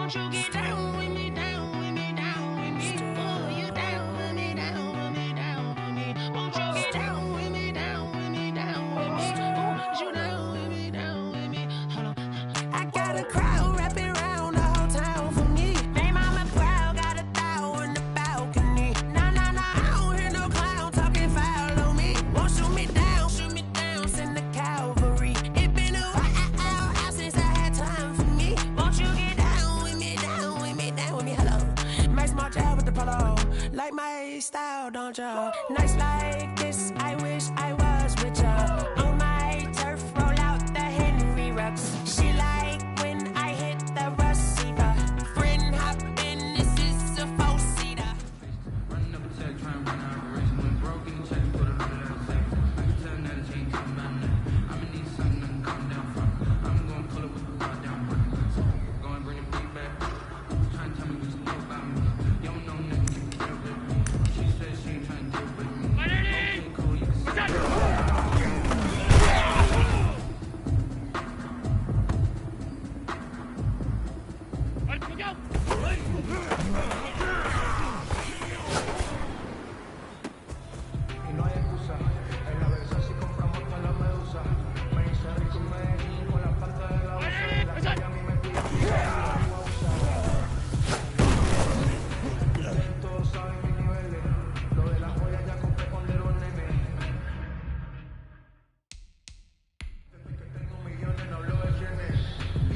Won't you get down with me, down with me, down with me? Oh, you down with me, down with me, down with me? Won't you get down with me, down with me, down with me? Oh, you down with me, down with me? Hold on. I got a crowd wrapping around the whole town for me. They mama proud, got a thou on the balcony. Nah, nah, nah, I don't hear no clown talking foul on me. Won't shoot me down, send the cavalry. It been a while since I had time for me. Won't you get down with me, down with me, down with me? Hello. Nice smart job with the polo. Like my style, don't ya? Nice like this, I wish I was with ya. On my turf, roll out the Henry Rux. She like when I hit the receiver. Friend hop in, this is a four-seater. Running up a check, trying to run out of race. When broken, check, put it on that safe. I can tell that it changed my mind. I'ma need something to calm down from. I'm gonna pull it with the bar down. Go and bring the beat back. Trying to tell me what you know about me. You don't know nothing, you can deal with me. She said she ain't trying to deal with me. Okay, cool, you can see. Y no hay excusa, en la versa si compramos toda la medusa. Me hice rico en Medellín con la plata de la bolsa. De la calle a mí me pide todos saben mis niveles. Lo de las joyas ya compré cuando era un nene. Desde que tengo millones no hablo de quiénes. Y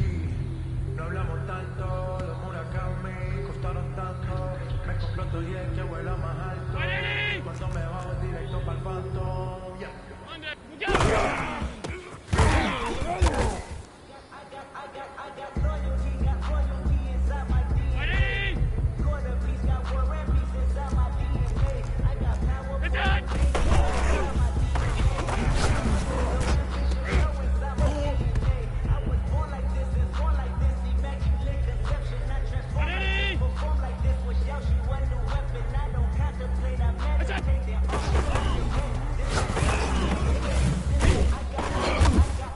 no hablamos tanto, los Murakami costaron tanto. Me compró todo y el que vuela más alto. Cuando me bajo directo pa'l Phantom, yeah. I got loyalty inside my DNA. Quarter piece got war and peace inside my DNA. I got power inside my DNA. I was born like this, immaculate conception. Not transformed, perform like this. Was Yoshi, one new weapon. I don't contemplate, I meditate. They're all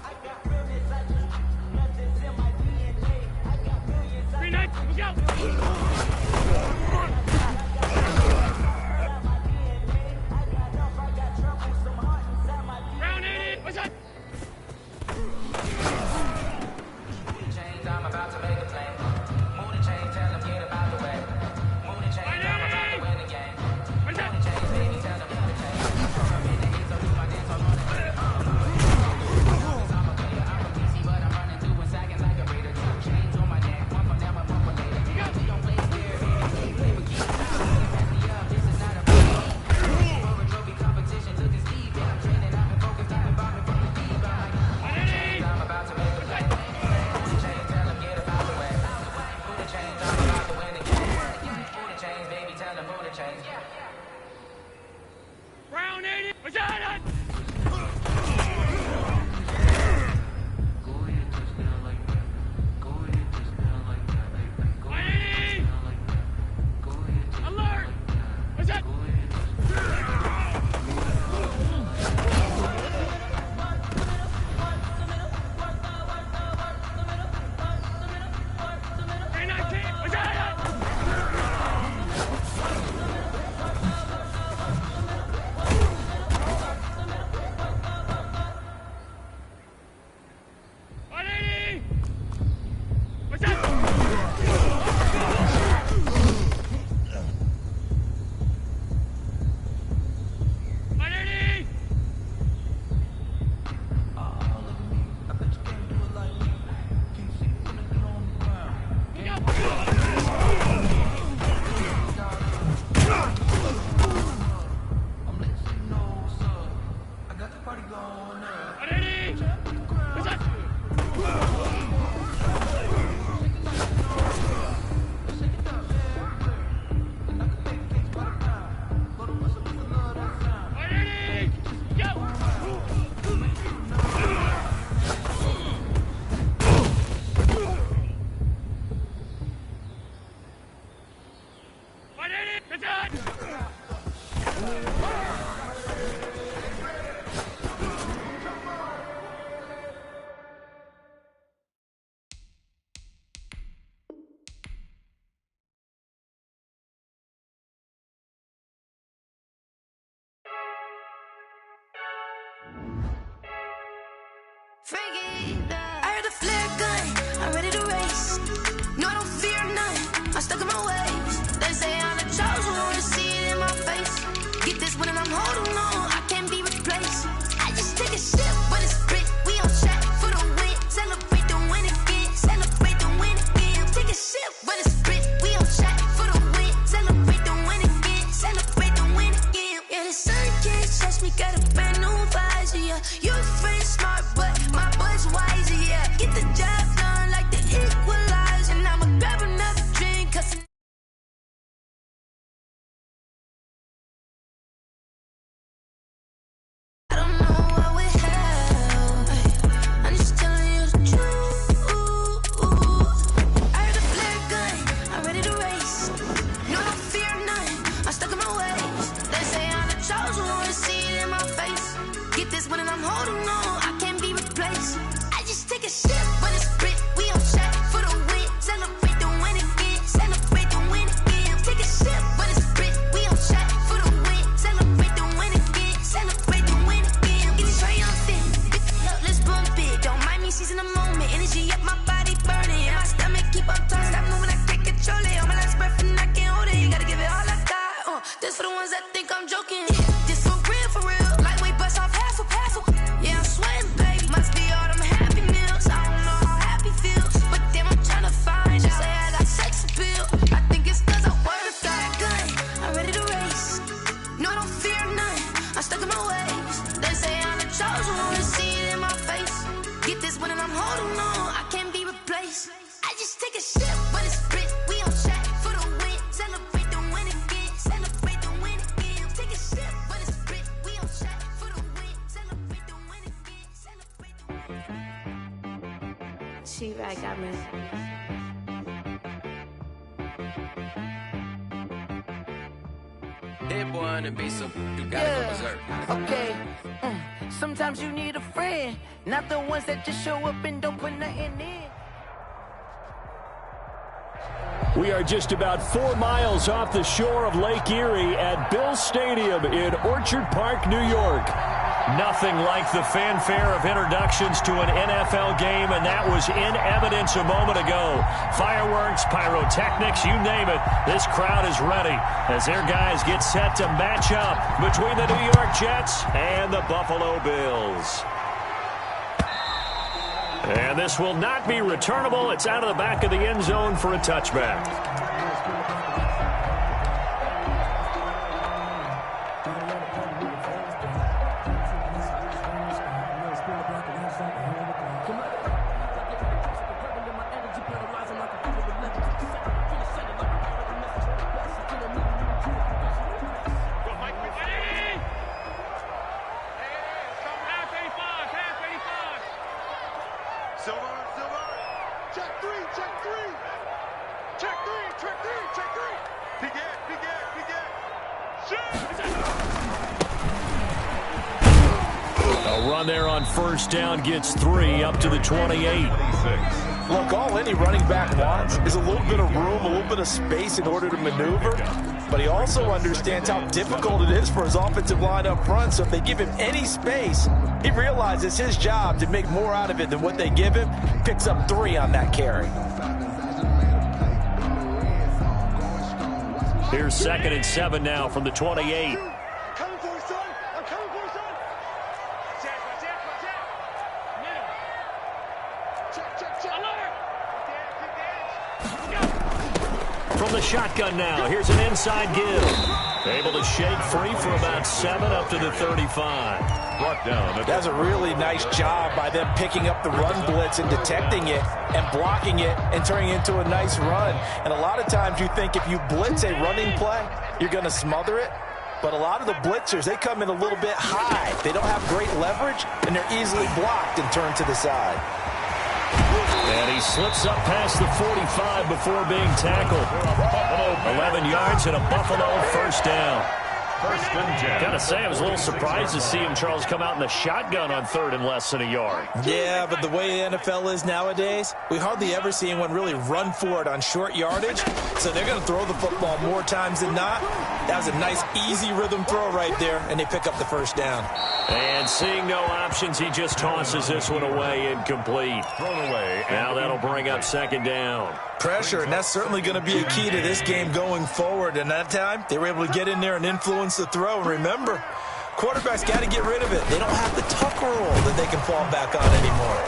I got realness, I just nothing's in my DNA. I got millions, I got trouble, some heart inside my DNA. What's up? Change, I'm about to make a play. Move the chain, tell them get about the way. Move the chain, I'm about to win the game. Move the chain, baby, tell them move the chain. I'm in the heat, so do my dance all on the way. I'm a player, I'm a PC, but I'm running through and sagging like a Raider. Two chains on my neck, one from them, one from later. They don't play but I'm holding on. I can't be replaced. I just take a sip, but it's split. We on track for the win. Celebrate the win again. Celebrate the win again. Take a sip, but it's split. We on track for the win. Celebrate the win again. Celebrate the win. She right got me. Hit one and be so you gotta go berserk. Okay. Sometimes you need a friend, not the ones that just show up and don't put nothing in. We are just about 4 miles off the shore of Lake Erie at Bill Stadium in Orchard Park, New York. Nothing like the fanfare of introductions to an NFL game, and that was in evidence a moment ago. Fireworks, pyrotechnics, you name it. This crowd is ready as their guys get set to match up between the New York Jets and the Buffalo Bills. And this will not be returnable. It's out of the back of the end zone for a touchback. There on first down gets 3 up to the 28. Look, all any running back wants is a little bit of room, a little bit of space in order to maneuver. But he also understands how difficult it is for his offensive line up front. So if they give him any space, he realizes his job to make more out of it than what they give him. Picks up 3 on that carry. Here's 2nd and 7 now from the 28. From the shotgun now, here's an inside give. Able to shake free for about 7 up to the 35. Brought down. That's a really nice job by them picking up the run blitz and detecting it and blocking it and turning it into a nice run. And a lot of times you think if you blitz a running play, you're going to smother it. But a lot of the blitzers, they come in a little bit high. They don't have great leverage, and they're easily blocked and turned to the side. And he slips up past the 45 before being tackled. 11 yards and a Buffalo first down. Gotta say, I was a little surprised to see him, Charles, come out in the shotgun on 3rd and less than a yard. Yeah, but the way the NFL is nowadays, we hardly ever see anyone really run for it on short yardage. So they're going to throw the football more times than not. That was a nice, easy rhythm throw right there, and they pick up the first down. And seeing no options, he just tosses this one away, incomplete. Thrown away. Now that'll bring up 2nd down. Pressure, and that's certainly going to be a key to this game going forward. And that time, they were able to get in there and influence the throw. And remember, quarterbacks got to get rid of it. They don't have the tuck rule that they can fall back on anymore.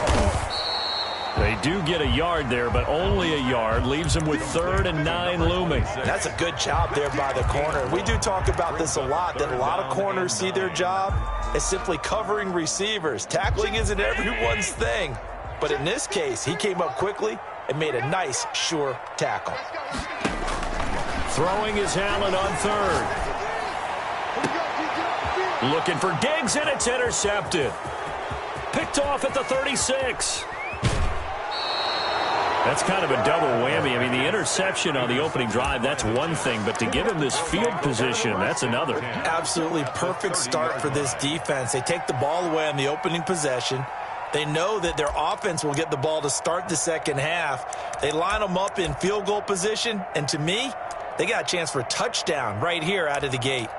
They do get a yard there, but only a yard. Leaves them with 3rd and 9 looming. That's a good job there by the corner. We do talk about this a lot, that a lot of corners see their job as simply covering receivers. Tackling isn't everyone's thing. But in this case, he came up quickly and made a nice, sure tackle. Throwing is Allen on 3rd. Looking for Diggs, and it's intercepted. Picked off at the 36. That's kind of a double whammy. I mean, the interception on the opening drive, that's one thing. But to give him this field position, that's another. Absolutely perfect start for this defense. They take the ball away on the opening possession. They know that their offense will get the ball to start the second half. They line them up in field goal position. And to me, they got a chance for a touchdown right here out of the gate.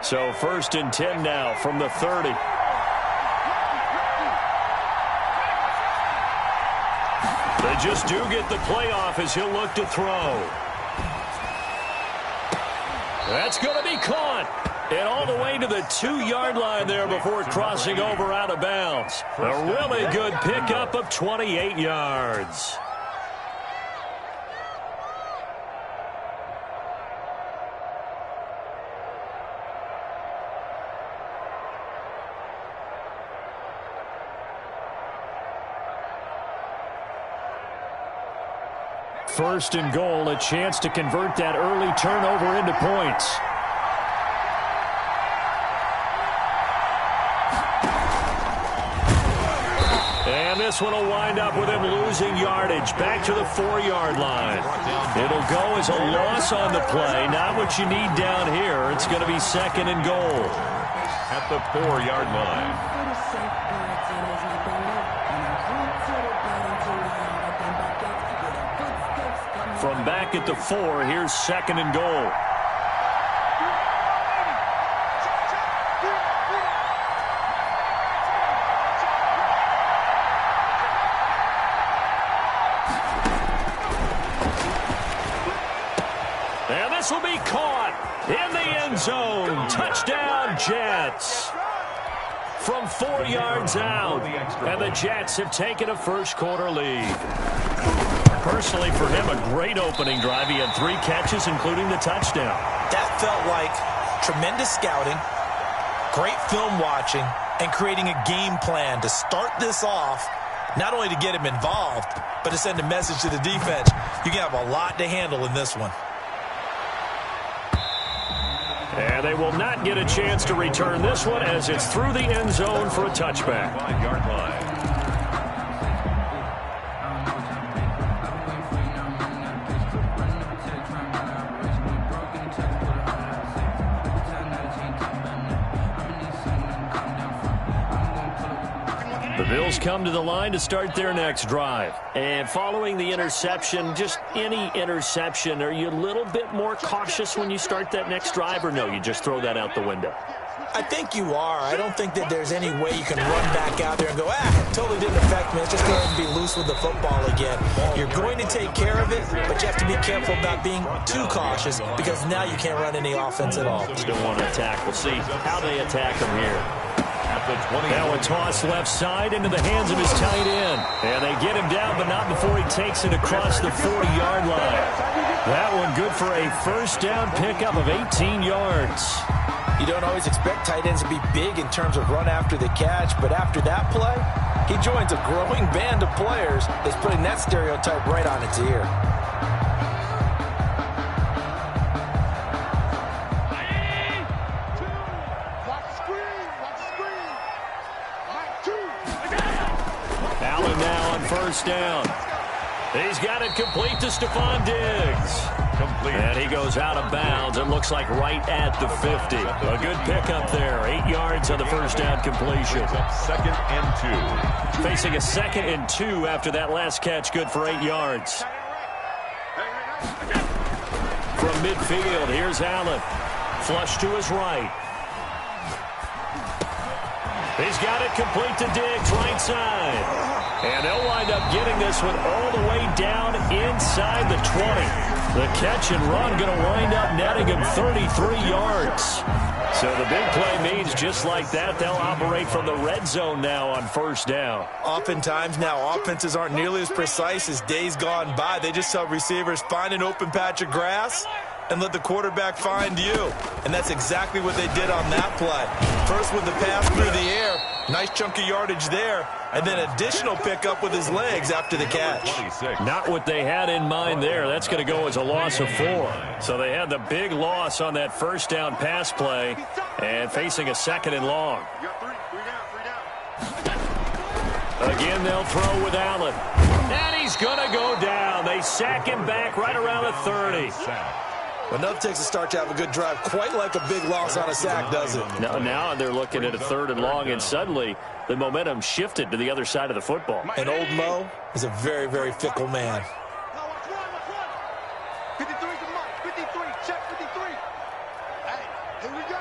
So 1st and 10 now from the 30. They just do get the playoff as he'll look to throw. That's going to be caught. And all the way to the 2-yard line there before crossing over out of bounds. A really good pickup of 28 yards. First and goal, a chance to convert that early turnover into points. And this one will wind up with him losing yardage back to the 4-yard line. It'll go as a loss on the play. Not what you need down here. It's going to be second and goal. At the 4-yard line. From back at the 4, here's second and goal. And this will be caught in the end zone. Touchdown, Jets. From 4 yards out. And the Jets have taken a first-quarter lead. Personally, for him, a great opening drive. He had 3 catches, including the touchdown. That felt like tremendous scouting, great film watching, and creating a game plan to start this off, not only to get him involved, but to send a message to the defense. You can have a lot to handle in this one. And they will not get a chance to return this one as it's through the end zone for a touchback. 5-yard line. The Bills come to the line to start their next drive. And following the interception, just any interception, are you a little bit more cautious when you start that next drive, or no, you just throw that out the window? I think you are. I don't think that there's any way you can run back out there and go, totally didn't affect me. Let's just go ahead and be loose with the football again. You're going to take care of it, but you have to be careful about being too cautious because now you can't run any offense at all. Still want to attack. We'll see how they attack them here. Now a toss left side into the hands of his tight end. And they get him down, but not before he takes it across the 40-yard line. That one good for a first down pickup of 18 yards. You don't always expect tight ends to be big in terms of run after the catch, but after that play, he joins a growing band of players that's putting that stereotype right on its ear. Allen now on first down. He's got it complete to Stephon Diggs. Complete. And he goes out of bounds. It looks like right at the 50. A good pickup there. 8 yards on the first down completion. Second and 2. Facing a 2nd and 2 after that last catch. Good for 8 yards. From midfield, here's Allen. Flush to his right. He's got it complete to Diggs, right side. And they'll wind up getting this one all the way down inside the 20. The catch and run going to wind up netting him 33 yards. So the big play means just like that, they'll operate from the red zone now on first down. Oftentimes now, offenses aren't nearly as precise as days gone by. They just tell receivers, find an open patch of grass and let the quarterback find you. And that's exactly what they did on that play. First with the pass through the air, nice chunky yardage there, and then additional pickup with his legs after the catch. Not what they had in mind there. That's going to go as a loss of 4. So they had the big loss on that first down pass play and facing a 2nd and long. Again, they'll throw with Allen. And he's going to go down. They sack him back right around the 30. Enough takes a start to have a good drive, quite like a big loss on a sack, does it? Now they're looking at a 3rd and long, and suddenly the momentum shifted to the other side of the football. And old Mo is a very, very fickle man. 53 to Mike. 53. Check 53. Hey, here we go.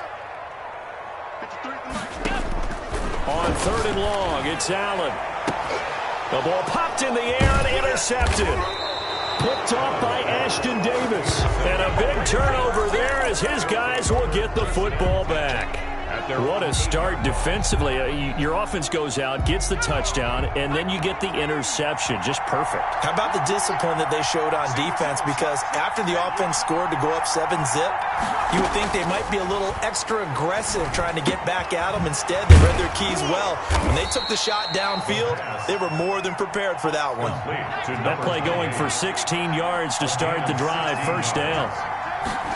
53 to Mike. On 3rd and long, it's Allen. The ball popped in the air and intercepted. Picked off by Ashton Davis. And a big turnover there as his guys will get the football back. What a start defensively. Your offense goes out, gets the touchdown, and then you get the interception. Just perfect. How about the discipline that they showed on defense? Because after the offense scored to go up 7-zip, you would think they might be a little extra aggressive trying to get back at them. Instead, they read their keys well. When they took the shot downfield, they were more than prepared for that one. That play going for 16 yards to start the drive. First down.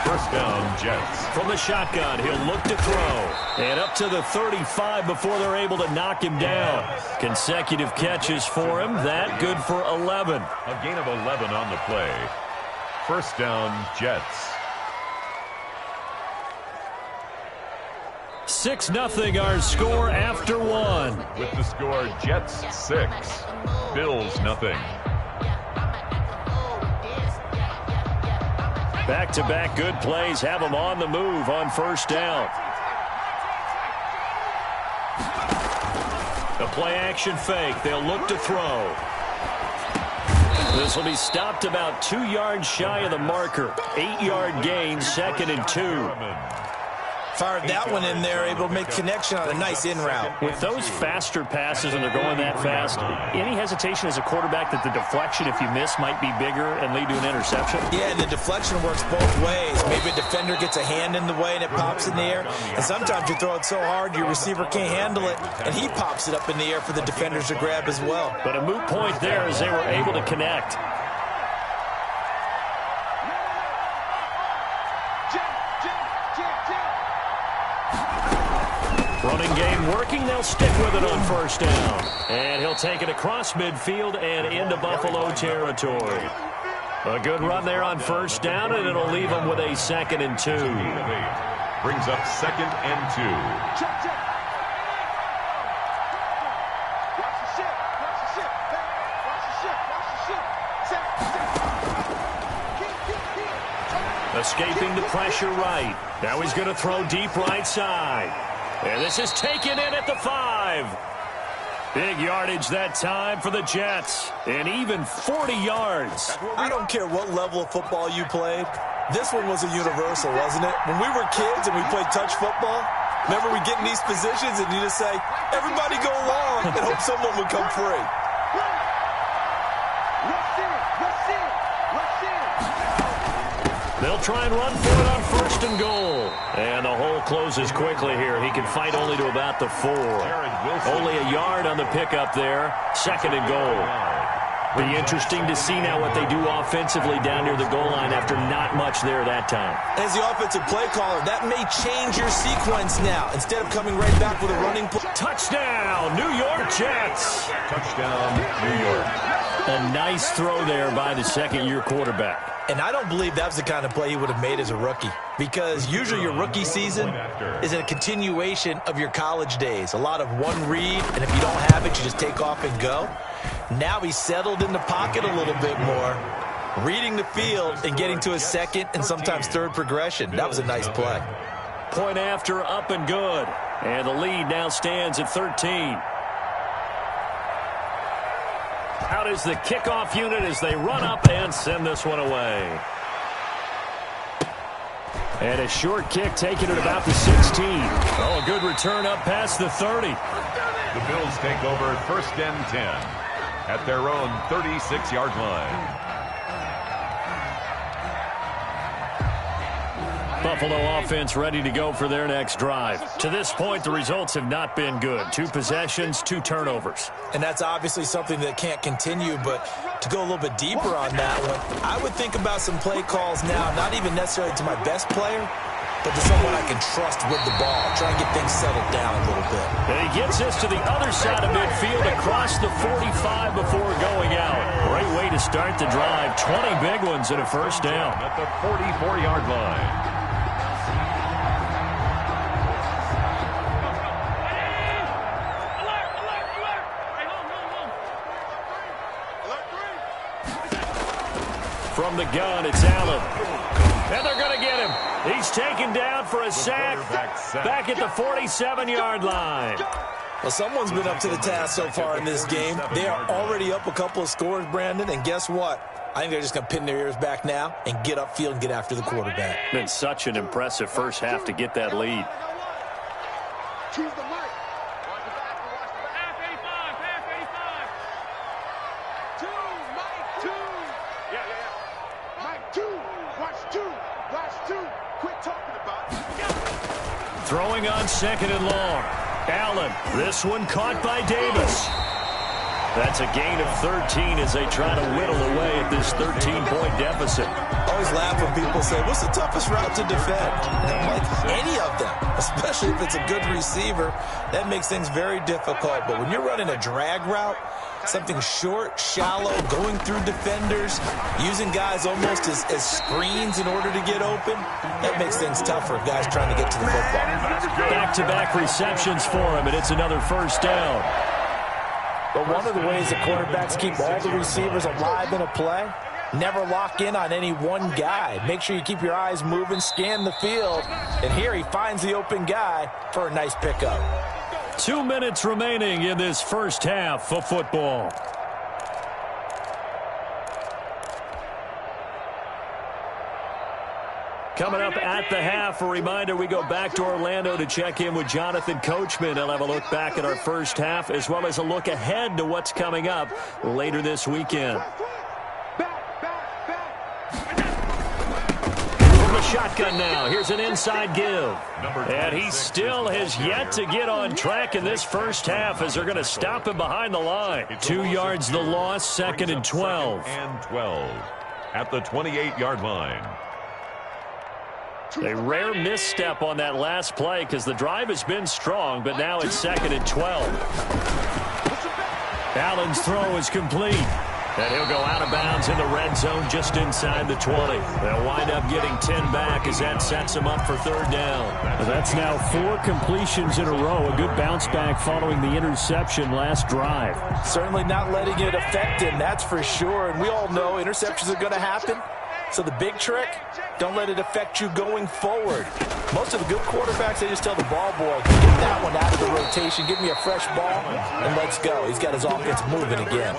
First down, Jets. From the shotgun, he'll look to throw. And up to the 35 before they're able to knock him down. Consecutive catches for him. That good for 11. A gain of 11 on the play. First down, Jets. 6-0 our score after one. With the score, Jets 6, Bills nothing. Back-to-back good plays have them on the move on first down. The play-action fake. They'll look to throw. This will be stopped about 2 yards shy of the marker. 8-yard gain, 2nd and 2. Fired that one in there, able to make connection on a nice in route. With those faster passes and they're going that fast, any hesitation as a quarterback that the deflection, if you miss, might be bigger and lead to an interception? Yeah, and the deflection works both ways. Maybe a defender gets a hand in the way and it pops in the air. And sometimes you throw it so hard your receiver can't handle it, and he pops it up in the air for the defenders to grab as well. But a moot point there as they were able to connect. Running game working. They'll stick with it on first down. And he'll take it across midfield and into Buffalo territory. A good run there on first down, and it'll leave them with a 2nd and 2. Brings up 2nd and 2. Escaping the pressure right. Now he's going to throw deep right side. And this is taken in at the 5. Big yardage that time for the Jets. And even 40 yards. I don't care what level of football you played. This one was a universal, wasn't it? When we were kids and we played touch football, remember we get in these positions and you just say, everybody go long, and hope someone would come free. They'll try and run for it on 1st and goal. And the hole closes quickly here. He can fight only to about the 4. Only a yard on the pickup there. 2nd and goal. Be interesting to see now what they do offensively down near the goal line after not much there that time. As the offensive play caller, that may change your sequence now. Instead of coming right back with a running play. Touchdown, New York Jets. Touchdown, New York. A nice throw there by the second-year quarterback. And I don't believe that was the kind of play he would have made as a rookie, because usually your rookie season is a continuation of your college days. A lot of one read, and if you don't have it, you just take off and go. Now he's settled in the pocket a little bit more, reading the field and getting to his 2nd and sometimes 3rd progression. That was a nice play. Point after, up and good. And the lead now stands at 13. Out is the kickoff unit as they run up and send this one away. And a short kick taken at about the 16. Oh, a good return up past the 30. The Bills take over 1st and 10 at their own 36-yard line. Buffalo offense ready to go for their next drive. To this point, the results have not been good. 2 possessions, 2 turnovers. And that's obviously something that can't continue, but to go a little bit deeper on that one, I would think about some play calls now, not even necessarily to my best player, but to someone I can trust with the ball, try and get things settled down a little bit. And he gets this to the other side of midfield across the 45 before going out. Great way to start the drive. 20 big ones and a first down. At the 44-yard line. From the gun, it's Allen. And they're going to get him. He's taken down for a sack back at the 47-yard line. Well, someone's been up to the task so far in this game. They are already up a couple of scores, Brandon, and guess what? I think they're just going to pin their ears back now and get upfield and get after the quarterback. Been such an impressive first half to get that lead. Choose the mic. Throwing on second and long. Allen, this one caught by Davis. That's a gain of 13 as they try to whittle away at this 13-point deficit. I always laugh when people say, what's the toughest route to defend? And I'm like, any of them, especially if it's a good receiver. That makes things very difficult. But when you're running a drag route, something short, shallow, going through defenders, using guys almost as screens in order to get open, that makes things tougher. Guys trying to get to the football. Back-to-back receptions for him, and it's another first down. But one of the ways that quarterbacks keep all the receivers alive in a play, never lock in on any one guy. Make sure you keep your eyes moving, scan the field, and here he finds the open guy for a nice pickup. 2 minutes remaining in this first half of football. Coming up at the half, a reminder, we go back to Orlando to check in with Jonathan Coachman. He'll have a look back at our first half as well as a look ahead to what's coming up later this weekend. From the shotgun now, here's an inside give. And he still has yet to get on track in this first half as they're going to stop him behind the line. 2 yards the loss, second and 12. And 12 at the 28-yard line. A rare misstep on that last play because the drive has been strong, but now it's second and 12. Allen's throw is complete, and he'll go out of bounds in the red zone just inside the 20. They'll wind up getting 10 back as that sets them up for third down. That's now 4 completions in a row, a good bounce back following the interception last drive. Certainly not letting it affect him, that's for sure. And we all know interceptions are going to happen. So the big trick, don't let it affect you going forward. Most of the good quarterbacks, they just tell the ball boy, get that one out of the rotation, give me a fresh ball, and let's go. He's got his offense moving again.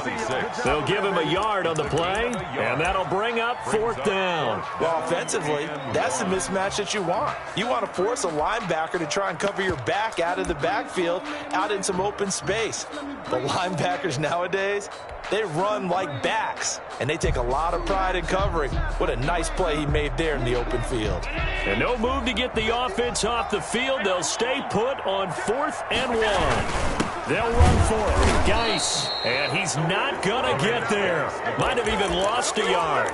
They'll give him a yard on the play, and that'll bring up fourth down. Well, offensively, that's the mismatch that you want. You want to force a linebacker to try and cover your back out of the backfield, out in some open space. The linebackers nowadays, they run like backs, and they take a lot of pride in covering. What a nice play he made there in the open field. And no move to get the offense off the field. They'll stay put on 4th and 1. They'll run for it. Geis, and he's not going to get there. Might have even lost a yard.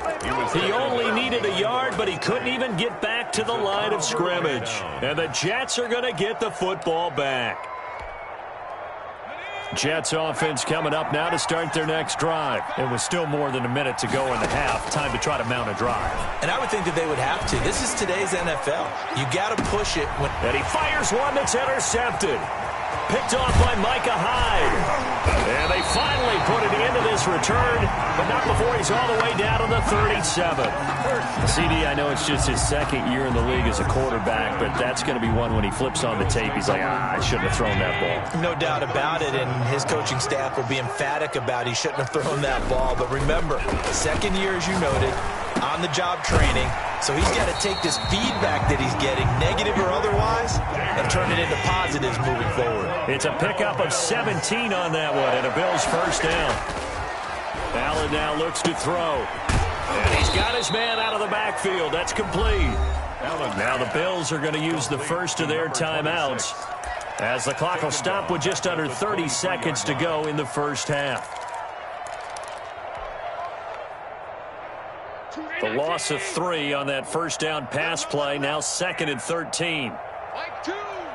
He only needed a yard, but he couldn't even get back to the line of scrimmage. And the Jets are going to get the football back. Jets offense coming up now to start their next drive. It was still more than a minute to go in the half. Time to try to mount a drive. And I would think that they would have to. This is today's NFL. You got to push it. And he fires one that's intercepted. Picked off by Micah Hyde. And they finally put an end to this return, but not before he's all the way down to the 37. CD, I know it's just his second year in the league as a quarterback, but that's going to be one when he flips on the tape. He's like, I shouldn't have thrown that ball. No doubt about it, and his coaching staff will be emphatic about he shouldn't have thrown that ball. But remember, second year, as you noted, on-the-job training. So he's got to take this feedback that he's getting, negative or otherwise, and turn it into positives moving forward. It's a pickup of 17 on that one, and a Bills first down. Allen now looks to throw. And he's got his man out of the backfield. That's complete. Now the Bills are going to use the first of their timeouts as the clock will stop with just under 30 seconds to go in the first half. The loss of 3 on that first down pass play, now second and 13. Mike 2,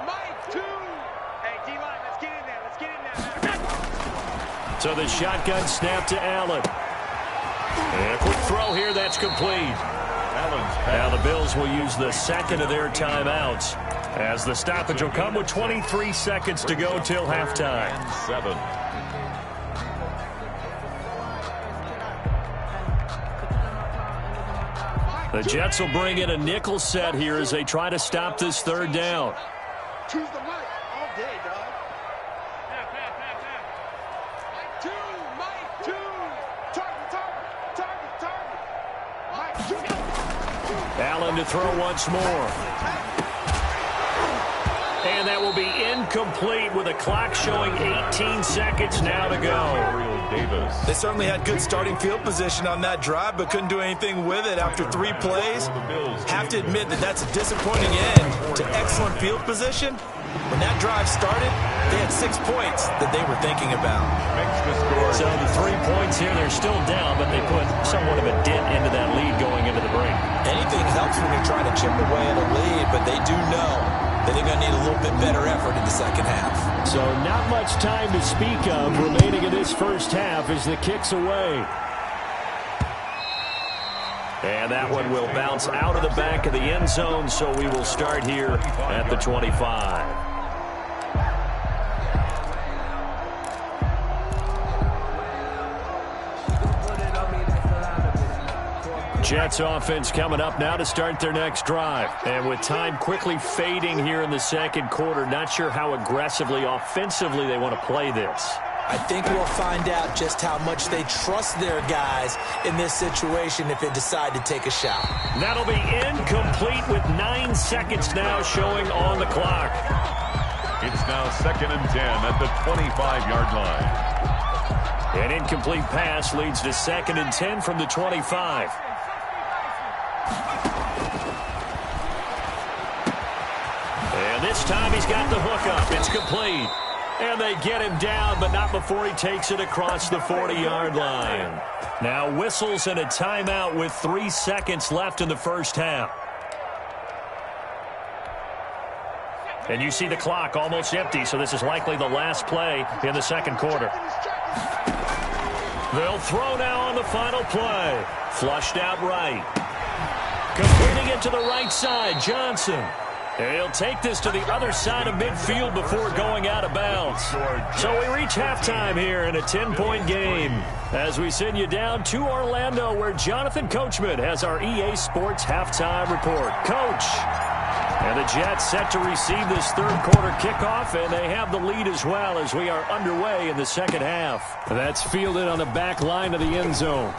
Mike 2. Hey, D-line, let's get in there, let's get in there. So the shotgun snap to Allen. And a quick throw here, that's complete. Now the Bills will use the second of their timeouts as the stoppage will come with 23 seconds to go till halftime. 7. The Jets will bring in a nickel set here as they try to stop this third down. Choose the mic all day, dog. Allen to throw once more. And that will be incomplete with a clock showing 18 seconds now to go. They certainly had good starting field position on that drive, but couldn't do anything with it after 3 plays. Have to admit that that's a disappointing end to excellent field position. When that drive started, they had 6 points that they were thinking about. So the 3 points here, they're still down, but they put somewhat of a dent into that lead going into the break. Anything helps when you're trying to chip away at a lead, but they do know that they're going to need a little bit better effort in the second half. So not much time to speak of remaining in this first half as the kick's away. And that one will bounce out of the back of the end zone, so we will start here at the 25. Jets offense coming up now to start their next drive. And with time quickly fading here in the second quarter, not sure how aggressively, offensively they want to play this. I think we'll find out just how much they trust their guys in this situation if they decide to take a shot. That'll be incomplete with 9 seconds now showing on the clock. It's now 2nd and 10 at the 25-yard line. An incomplete pass leads to 2nd and 10 from the 25. And this time he's got the hook up. It's complete. And they get him down, but not before he takes it across the 40-yard line. Now whistles and a timeout with 3 seconds left in the first half. And you see the clock almost empty, so this is likely the last play in the second quarter. They'll throw now on the final play. Flushed out right. Completing it to the right side, Johnson. And he'll take this to the other side of midfield before going out of bounds. So we reach halftime here in a 10-point game as we send you down to Orlando, where Jonathan Coachman has our EA Sports halftime report. Coach. And the Jets set to receive this third quarter kickoff, and they have the lead as well as we are underway in the second half. That's fielded on the back line of the end zone.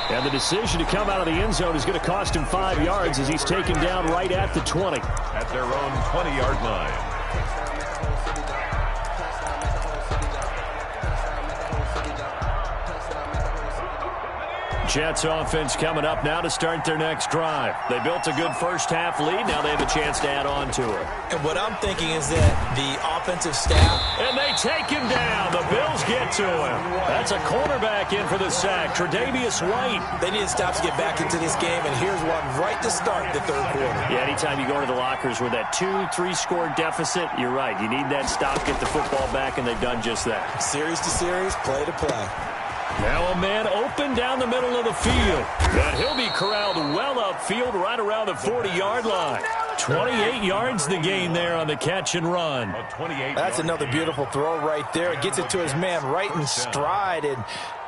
And the decision to come out of the end zone is going to cost him 5 yards as he's taken down right at the 20. At their own 20-yard line. Jets offense coming up now to start their next drive. They built a good first half lead. Now they have a chance to add on to it. And what I'm thinking is that the offensive staff... And they take him down. The Bills get to him. That's a cornerback in for the sack, Tre'Davious White. They need to stop to get back into this game, and here's one right to start the third quarter. Yeah, anytime you go to the lockers with that 2-3 score deficit, you're right. You need that stop, get the football back, and they've done just that. Series to series, play to play. Now a man open down the middle of the field. And he'll be corralled well upfield right around the 40-yard line. 28 yards the gain there on the catch and run. That's another beautiful throw right there. It gets it to his man right in stride. And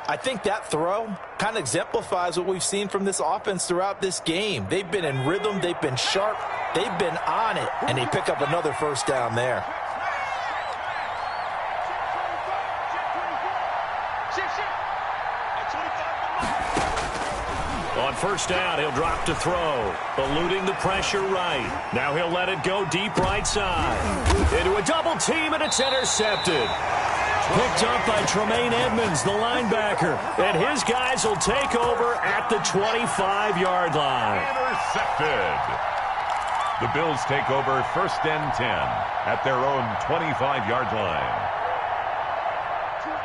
I think that throw kind of exemplifies what we've seen from this offense throughout this game. They've been in rhythm. They've been sharp. They've been on it. And they pick up another first down there. On first down, he'll drop to throw, eluding the pressure right. Now he'll let it go deep right side. Into a double team, and it's intercepted. Picked up by Tremaine Edmonds, the linebacker. And his guys will take over at the 25-yard line. Intercepted. The Bills take over 1st and 10 at their own 25-yard line.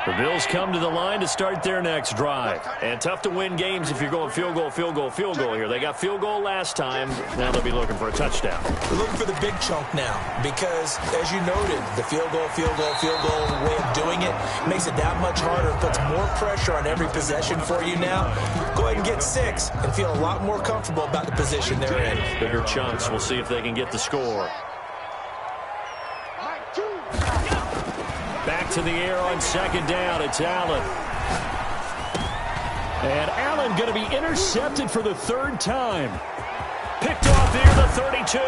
The Bills come to the line to start their next drive. And tough to win games if you're going field goal, field goal, field goal here. They got field goal last time. Now they'll be looking for a touchdown. They're looking for the big chunk now because, as you noted, the field goal way of doing it makes it that much harder. It puts more pressure on every possession for you now. Go ahead and get 6 and feel a lot more comfortable about the position they're in. Bigger chunks. We'll see if they can get the score. Back to the air on second down. It's Allen. And Allen going to be intercepted for the 3rd time. Picked off near the 32.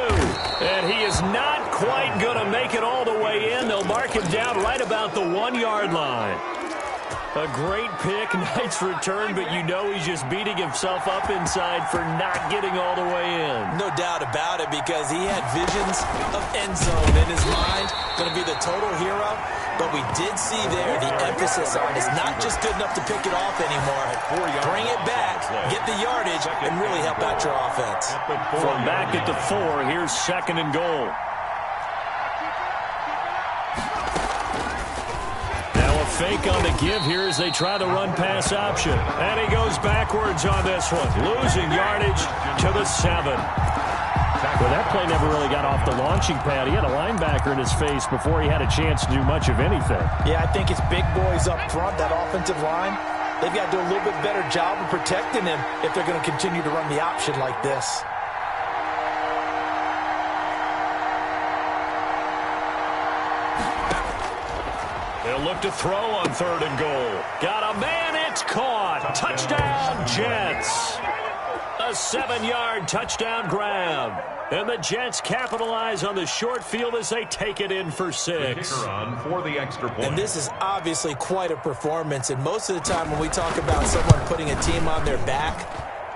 And he is not quite going to make it all the way in. They'll mark him down right about the 1-yard line. A great pick, nice return, but you know he's just beating himself up inside for not getting all the way in. No doubt about it, because he had visions of end zone in his mind. Going to be the total hero. But we did see there the emphasis on is not just good enough to pick it off anymore. Bring it back, get the yardage, and really help out your offense. From back at the 4, here's 2nd and goal. Fake on the give here as they try the run-pass option. And he goes backwards on this one, losing yardage to the 7. Well, that play never really got off the launching pad. He had a linebacker in his face before he had a chance to do much of anything. Yeah, I think it's big boys up front, that offensive line. They've got to do a little bit better job of protecting him if they're going to continue to run the option like this. They'll look to throw on 3rd and goal. Got a man, it's caught. Touchdown, Jets. A 7-yard touchdown grab. And the Jets capitalize on the short field as they take it in for 6. For the extra point. And this is obviously quite a performance. And most of the time when we talk about someone putting a team on their back,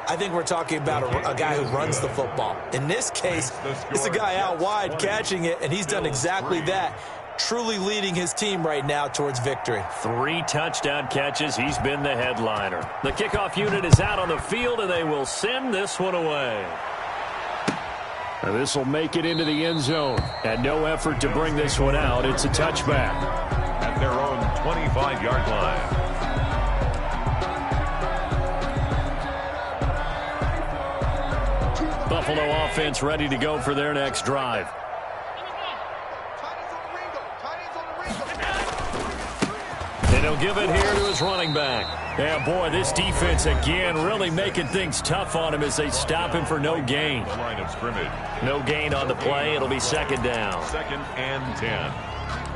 I think we're talking about a guy who runs the football. In this case, it's a guy out wide catching it, and he's done exactly that. Truly leading his team right now towards victory. 3 touchdown catches. He's been the headliner. The kickoff unit is out on the field, and they will send this one away. This will make it into the end zone. And no effort to bring this one out. It's a touchback. At their own 25-yard line. Buffalo offense ready to go for their next drive. And he'll give it here to his running back. Yeah, boy, this defense again really making things tough on him as they stop him for no gain. Line of scrimmage. No gain on the play. It'll be 2nd down. 2nd and 10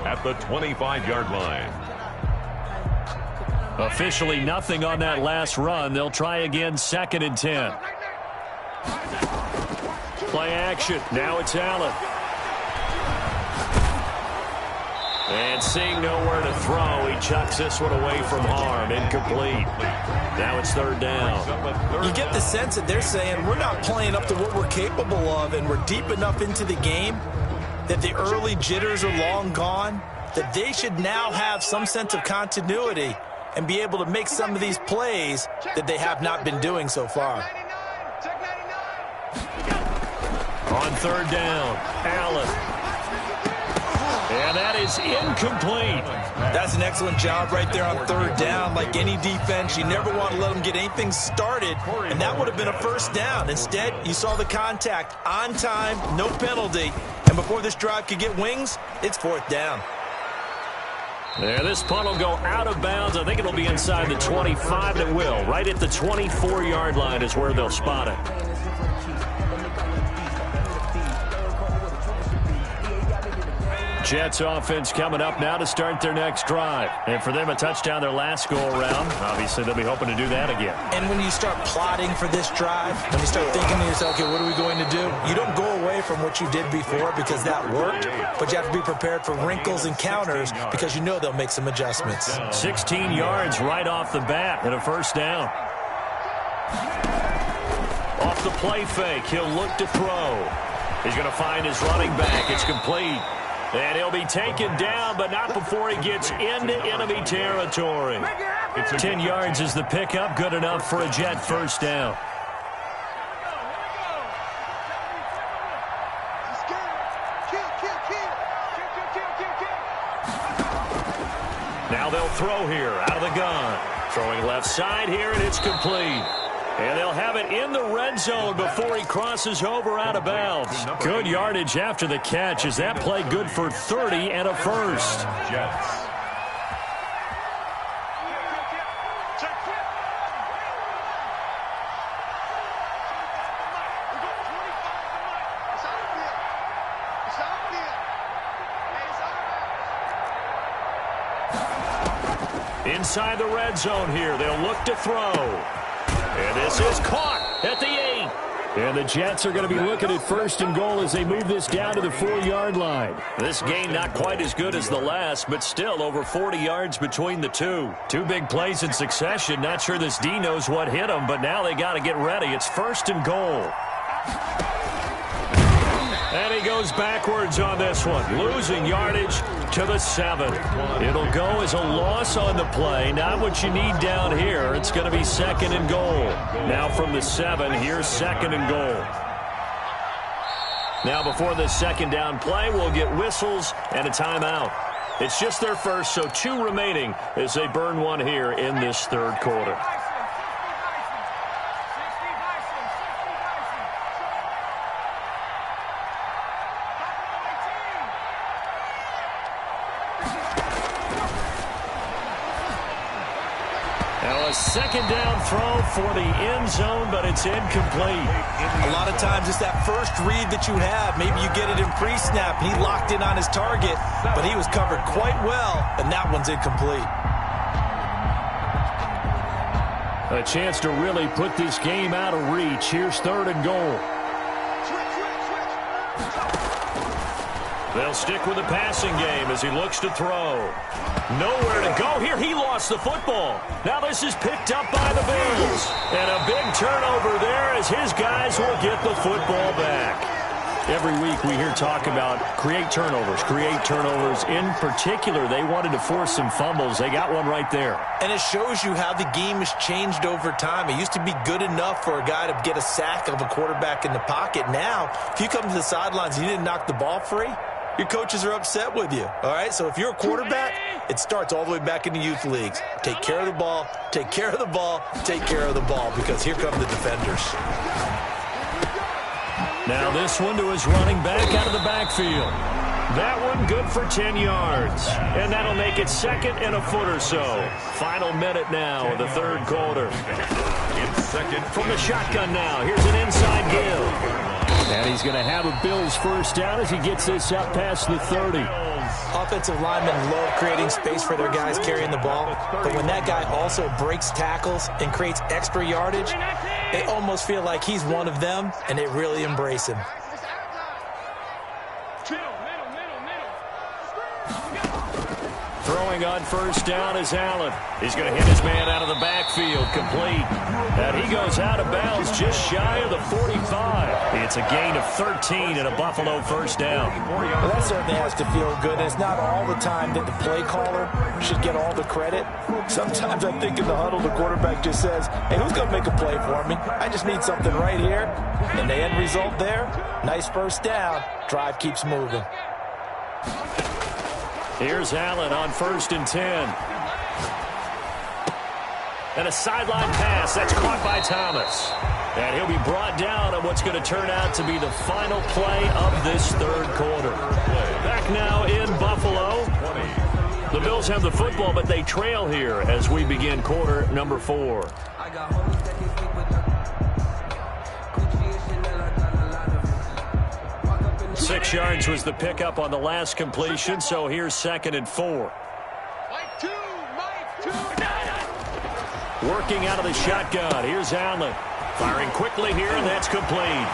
at the 25-yard line. Officially nothing on that last run. They'll try again, 2nd and 10. Play action. Now it's Allen. And seeing nowhere to throw, he chucks this one away from harm. Incomplete. Now it's 3rd down. You get the sense that they're saying we're not playing up to what we're capable of, and we're deep enough into the game that the early jitters are long gone, that they should now have some sense of continuity and be able to make some of these plays that they have not been doing so far. On 3rd down, Allen. And that is incomplete. That's an excellent job right there on 3rd down. Like any defense, you never want to let them get anything started, and that would have been a 1st down. Instead, you saw the contact on time, no penalty, and before this drive could get wings, it's 4th down. Yeah, this punt will go out of bounds. I think it'll be inside the 25. It will. Right at the 24-yard line is where they'll spot it. Jets offense coming up now to start their next drive. And for them, a touchdown their last go-around. Obviously, they'll be hoping to do that again. And when you start plotting for this drive, when you start thinking to yourself, okay, what are we going to do? You don't go away from what you did before because that worked, but you have to be prepared for wrinkles and counters because you know they'll make some adjustments. 16 yards right off the bat and a 1st down. Off the play fake, he'll look to throw. He's going to find his running back. It's complete. And he'll be taken down, but not before he gets into enemy territory. 10 yards is the pickup, good enough for a Jet 1st down. Now they'll throw here, out of the gun. Throwing left side here, and it's complete. And they'll have it in the red zone before he crosses over out of bounds. Good yardage after the catch. Is that play good for 30 and a 1st? Jets. Inside the red zone here. They'll look to throw. And this is caught at the 8. And the Jets are going to be looking at 1st and goal as they move this down to the 4-yard line. This gain not quite as good as the last, but still over 40 yards between the two. Two big plays in succession. Not sure this D knows what hit him, but now they got to get ready. It's 1st and goal. And he goes backwards on this one, losing yardage to the 7. It'll go as a loss on the play. Not what you need down here. It's going to be 2nd and goal. Now from the 7, here's 2nd and goal. Now before the 2nd down play, we'll get whistles and a timeout. It's just their first, so 2 remaining as they burn one here in this 3rd quarter. A 2nd down throw for the end zone, but it's incomplete. A lot of times it's that first read that you have. Maybe you get it in pre-snap. He locked in on his target, but he was covered quite well, and that one's incomplete. A chance to really put this game out of reach. Here's 3rd and goal. They'll stick with the passing game as he looks to throw. Nowhere to go here. He lost the football. Now this is picked up by the Bills. And a big turnover there as his guys will get the football back. Every week we hear talk about create turnovers. In particular, they wanted to force some fumbles. They got one right there. And it shows you how the game has changed over time. It used to be good enough for a guy to get a sack of a quarterback in the pocket. Now, if you come to the sidelines and you didn't knock the ball free, your coaches are upset with you, all right? So if you're a quarterback, it starts all the way back in the youth leagues. Take care of the ball, take care of the ball, take care of the ball, because here come the defenders. Now this one to his running back out of the backfield. That one good for 10 yards. And that'll make it 2nd and a foot or so. Final minute now of the 3rd quarter. From the shotgun now, here's an inside give. And he's going to have a Bills 1st down as he gets this up past the 30. Offensive linemen love creating space for their guys carrying the ball, but when that guy also breaks tackles and creates extra yardage, they almost feel like he's one of them, and they really embrace him. Throwing on 1st down is Allen. He's going to hit his man out of the backfield, complete. And he goes out of bounds just shy of the 45. It's a gain of 13 and a Buffalo 1st down. Well, that certainly has to feel good. And it's not all the time that the play caller should get all the credit. Sometimes I think in the huddle, the quarterback just says, hey, who's going to make a play for me? I just need something right here. And the end result there, nice 1st down. Drive keeps moving. Here's Allen on 1st and 10. And a sideline pass. That's caught by Thomas. And he'll be brought down on what's going to turn out to be the final play of this 3rd quarter. Back now in Buffalo. The Bills have the football, but they trail here as we begin quarter number 4. 6 yards was the pickup on the last completion, so here's 2nd and 4. Working out of the shotgun. Here's Allen. Firing quickly here, and that's complete.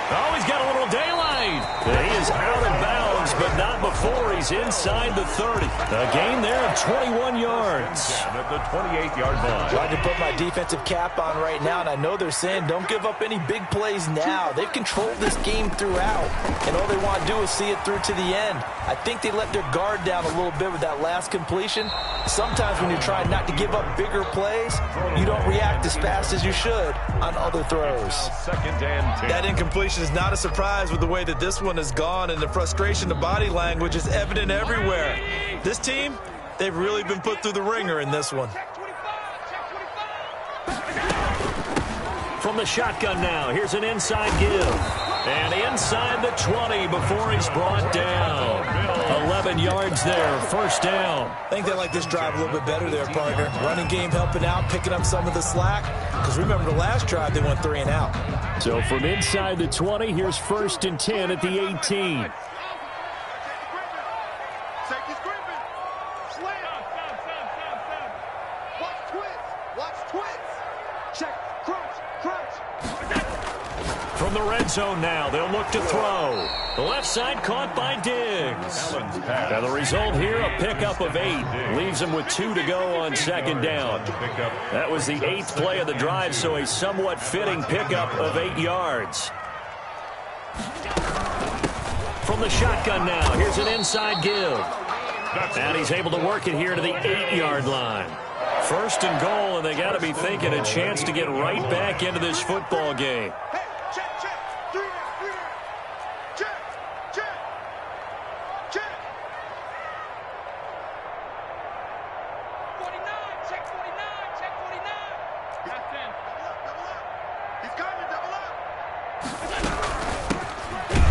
Oh, he's got a little daylight. He is out of bounds, but not before he's inside the 30. A gain there of 21 yards. At the 28-yard line. Trying to put my defensive cap on right now, and I know they're saying don't give up any big plays now. They've controlled this game throughout, and all they want to do is see it through to the end. I think they let their guard down a little bit with that last completion. Sometimes when you're trying not to give up bigger plays, you don't react as fast as you should on other throws. 2nd and 10. That incompletion is not a surprise with the way that this one has gone, and the frustration, the body language is evident everywhere. This team, they've really been put through the ringer in this one. From the shotgun now, here's an inside give. And inside the 20 before he's brought down. 11 yards there, 1st down. I think they like this drive a little bit better there, partner. Running game helping out, picking up some of the slack. Because remember the last drive, they went 3 and out. So from inside the 20, here's 1st and 10 at the 18. From the red zone now, they'll look to throw. The left side caught by Diggs. Now the result here, a pickup of 8. Leaves them with 2 to go on second down. That was the 8th play of the drive, so a somewhat fitting pickup of 8 yards. From the shotgun now, here's an inside give. And he's able to work it here to the 8-yard line. First and goal, and they got to be thinking a chance to get right back into this football game.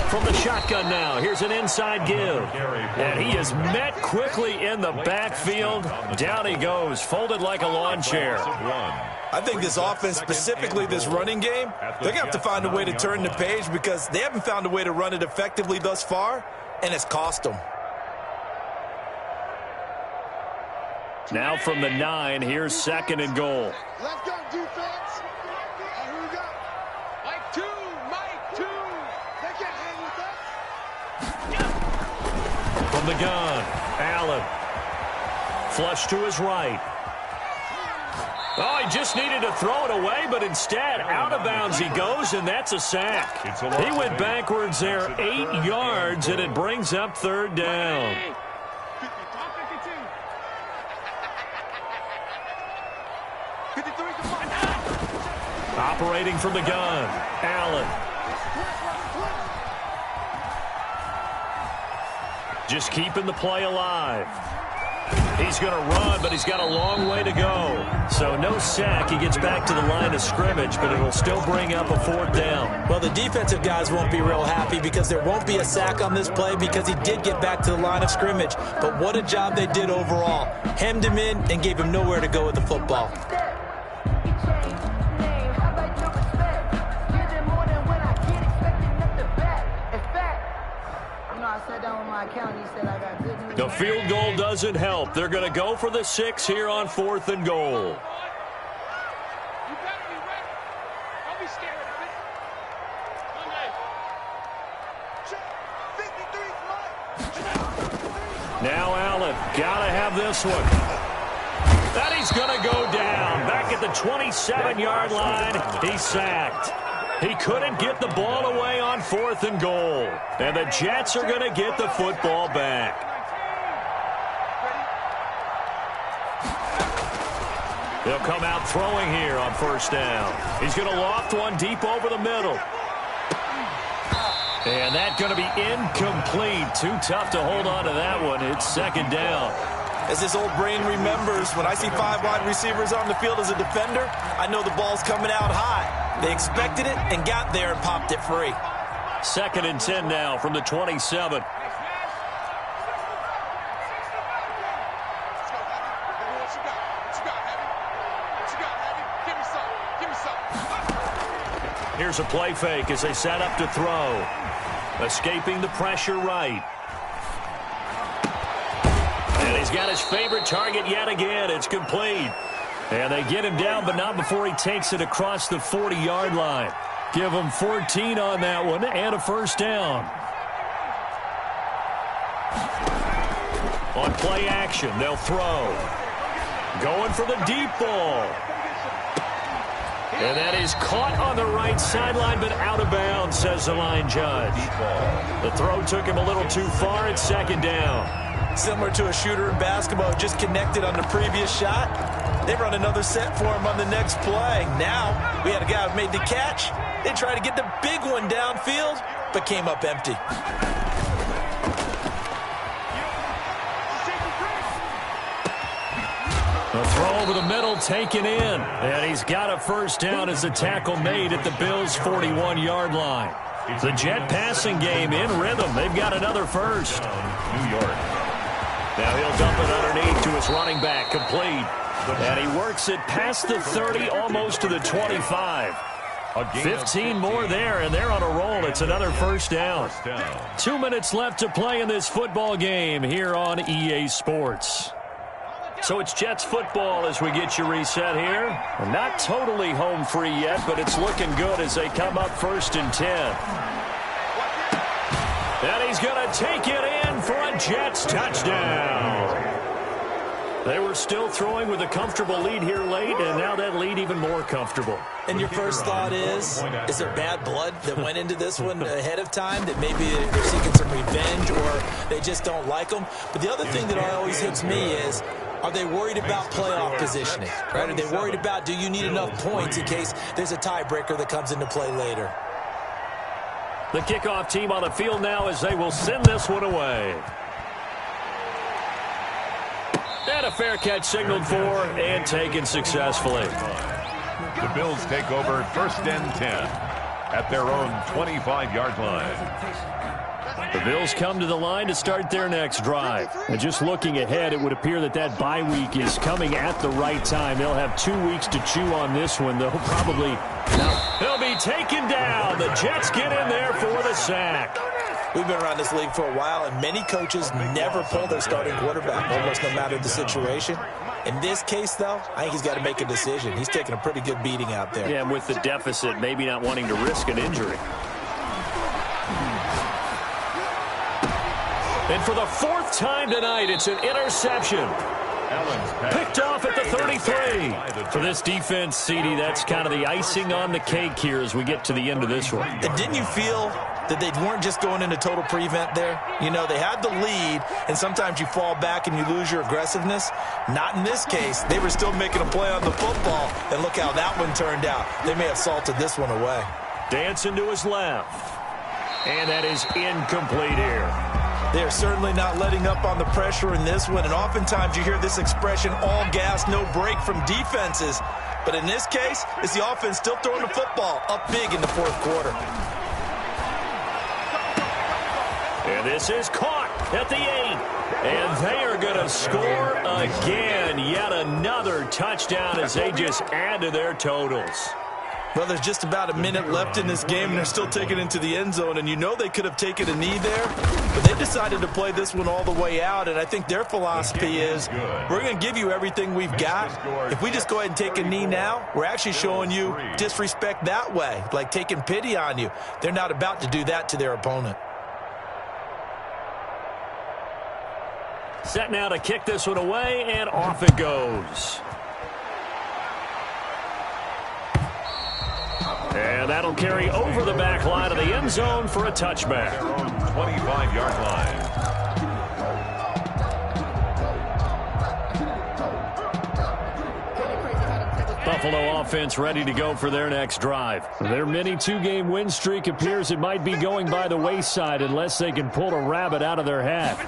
From the shotgun now, here's an inside give. And he is met quickly in the backfield. Down he goes, folded like a lawn chair. I think this offense, specifically this running game, they're going to have to find a way to turn the page because they haven't found a way to run it effectively thus far, and it's cost them. Now from the 9, here's second and goal. Let's go, defense. Here we go. Mike 2, Mike 2. They can't hang with us. From the gun, Allen. Flush to his right. Oh, he just needed to throw it away, but instead, out of bounds he goes, and that's a sack. He went backwards there 8 yards, and it brings up third down. Operating from the gun, Allen. Just keeping the play alive. He's going to run, but he's got a long way to go. So no sack. He gets back to the line of scrimmage, but it'll still bring up a fourth down. Well, the defensive guys won't be real happy because there won't be a sack on this play because he did get back to the line of scrimmage. But what a job they did overall. Hemmed him in and gave him nowhere to go with the football. The field goal doesn't help. They're going to go for the 6 here on 4th and goal. Now Allen, got to have this one. That he's going to go down. Back at the 27-yard line, he's sacked. He couldn't get the ball away on 4th and goal. And the Jets are going to get the football back. They'll come out throwing here on first down. He's going to loft one deep over the middle. And that's going to be incomplete. Too tough to hold on to that one. It's second down. As this old brain remembers, when I see 5 wide receivers on the field as a defender, I know the ball's coming out high. They expected it and got there and popped it free. Second and 10 now from the 27. Here's a play fake as they set up to throw. Escaping the pressure right. And he's got his favorite target yet again. It's complete. And they get him down, but not before he takes it across the 40-yard line. Give him 14 on that one and a first down. On play action, they'll throw. Going for the deep ball. And that is caught on the right sideline, but out of bounds, says the line judge. The throw took him a little too far. It's second down. Similar to a shooter in basketball, just connected on the previous shot. They run another set for him on the next play. Now, we had a guy who made the catch. They tried to get the big one downfield, but came up empty. The throw over the middle taken in. And he's got a first down as the tackle made at the Bills' 41-yard line. The Jet passing game in rhythm. They've got another first. New York. Now he'll dump it underneath to his running back. Complete. And he works it past the 30, almost to the 25. 15 more there, and they're on a roll. It's another first down. 2 minutes left to play in this football game here on EA Sports. So it's Jets football as we get you reset here. Not totally home free yet, but it's looking good as they come up 1st and 10. And he's going to take it in for a Jets touchdown. They were still throwing with a comfortable lead here late, and now that lead even more comfortable. And your first thought is there bad blood that went into this one ahead of time, that maybe they're seeking some revenge or they just don't like them? But the other thing that always hits me is, are they worried about playoff positioning? Right? Are they worried about, do you need enough points in case there's a tiebreaker that comes into play later? The kickoff team on the field now as they will send this one away. And a fair catch signaled for and taken successfully. The Bills take over 1st and 10 at their own 25-yard line. The Bills come to the line to start their next drive. And just looking ahead, it would appear that that bye week is coming at the right time. They'll have 2 weeks to chew on this one. They'll probably... He'll be taken down. The Jets get in there for the sack. We've been around this league for a while, and many coaches never pull their starting quarterback, almost no matter the situation. In this case, though, I think he's got to make a decision. He's taking a pretty good beating out there. Yeah, and with the deficit, maybe not wanting to risk an injury. And for the 4th time tonight, it's an interception. Picked off at the 33. For this defense, CD, that's kind of the icing on the cake here as we get to the end of this one. And didn't you feel that they weren't just going into total prevent there? You know, they had the lead, and sometimes you fall back and you lose your aggressiveness. Not in this case. They were still making a play on the football, and look how that one turned out. They may have salted this one away. Dancing to his left. And that is incomplete here. They are certainly not letting up on the pressure in this one, and oftentimes you hear this expression, all gas, no break from defenses. But in this case, it's the offense still throwing the football up big in the 4th quarter. And this is caught at the 8. And they are going to score again. Yet another touchdown as they just add to their totals. Well, there's just about a minute left in this game, and they're still taking it into the end zone. And you know they could have taken a knee there, but they decided to play this one all the way out. And I think their philosophy is, we're going to give you everything we've got. If we just go ahead and take a knee now, we're actually showing you disrespect that way, like taking pity on you. They're not about to do that to their opponent. Set now to kick this one away, and off it goes. And that'll carry over the back line of the end zone for a touchback. Their own 25-yard line. Buffalo offense ready to go for their next drive. Their mini 2-game win streak appears it might be going by the wayside unless they can pull a rabbit out of their hat.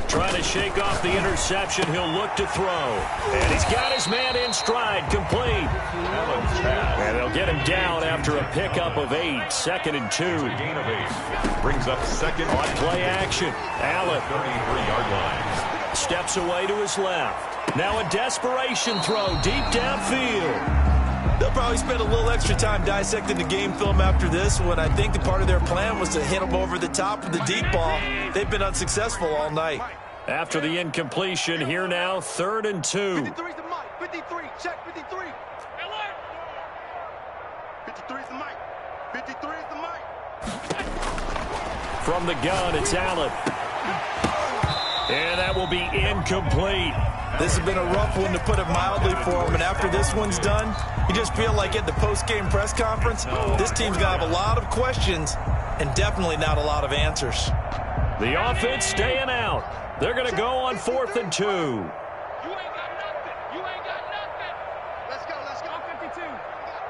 Trying to shake off the interception. He'll look to throw. And he's got his man in stride. Complete. And they'll get him down after a pickup of 8. 2nd and 2. Gain of 8. Brings up 2nd on play action. Allen. 33-yard line. Steps away to his left. Now a desperation throw deep downfield. They'll probably spend a little extra time dissecting the game film after this one. I think the part of their plan was to hit him over the top with the deep ball. They've been unsuccessful all night. After the incompletion, here now, 3rd and 2. 53's the mic. 53. Check 53. 53's the mic. 53's the mic. From the gun, it's Allen. And that will be incomplete. This has been a rough one, to put it mildly, for him. And after this one's done, you just feel like at the post-game press conference, this team's going to have a lot of questions and definitely not a lot of answers. The offense staying out. They're going to go on 4th and 2. You ain't got nothing. You ain't got nothing. Let's go. Let's go. 52.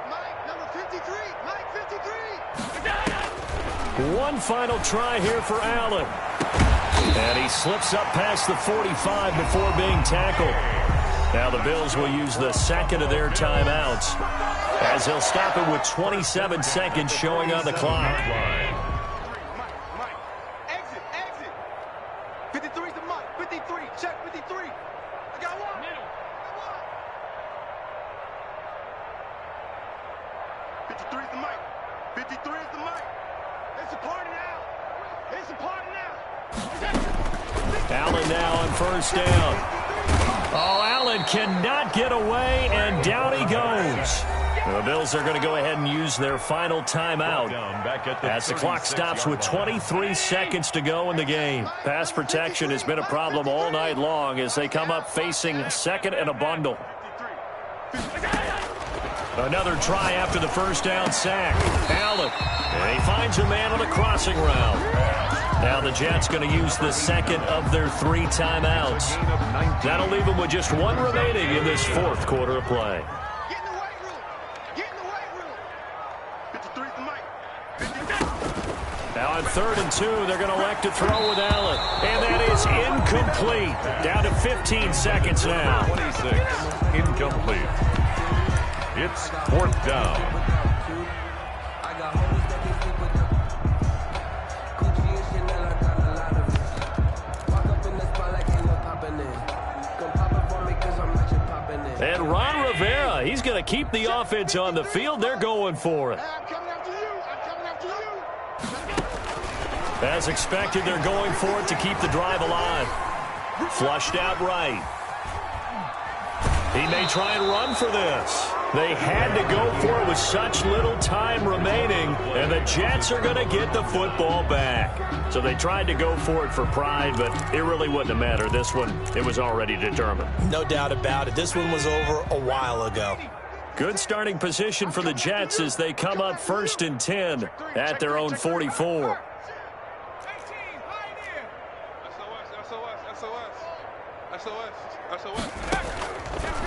Mike, number 53. Mike, 53. One final try here for Allen. And he slips up past the 45 before being tackled. Now the Bills will use the 2nd of their timeouts as they'll stop it with 27 seconds showing on the clock. Mike, exit, exit. 53's the mic. 53, check 53. I got one. Middle. 53's the mic. 53 is the mic. It's a party now. It's a party now. Allen now on 1st down. Oh, Allen cannot get away, and down he goes. The Bills are going to go ahead and use their final timeout as the clock stops with 23 seconds to go in the game. Pass protection has been a problem all night long as they come up facing second and a bundle. Another try after the first down sack. Allen, and he finds a man on a crossing route. Now the Jets going to use the second of their 3 timeouts. That'll leave them with just 1 remaining in this fourth quarter of play. Get in the weight room. Get in the weight room. 53 for Mike. 53. Now on 3rd and 2, they're going to elect to throw with Allen. And that is incomplete. Down to 15 seconds now. 26, incomplete. It's 4th down. And Ron Rivera, he's going to keep the offense on the field. They're going for it. I'm coming after you. I'm coming after you. As expected, they're going for it to keep the drive alive. Flushed out right. He may try and run for this. They had to go for it with such little time remaining, and the Jets are going to get the football back. So they tried to go for it for pride, but it really wouldn't have mattered. This one, it was already determined. No doubt about it. This one was over a while ago. Good starting position for the Jets as they come up 1st and 10 at their own 44.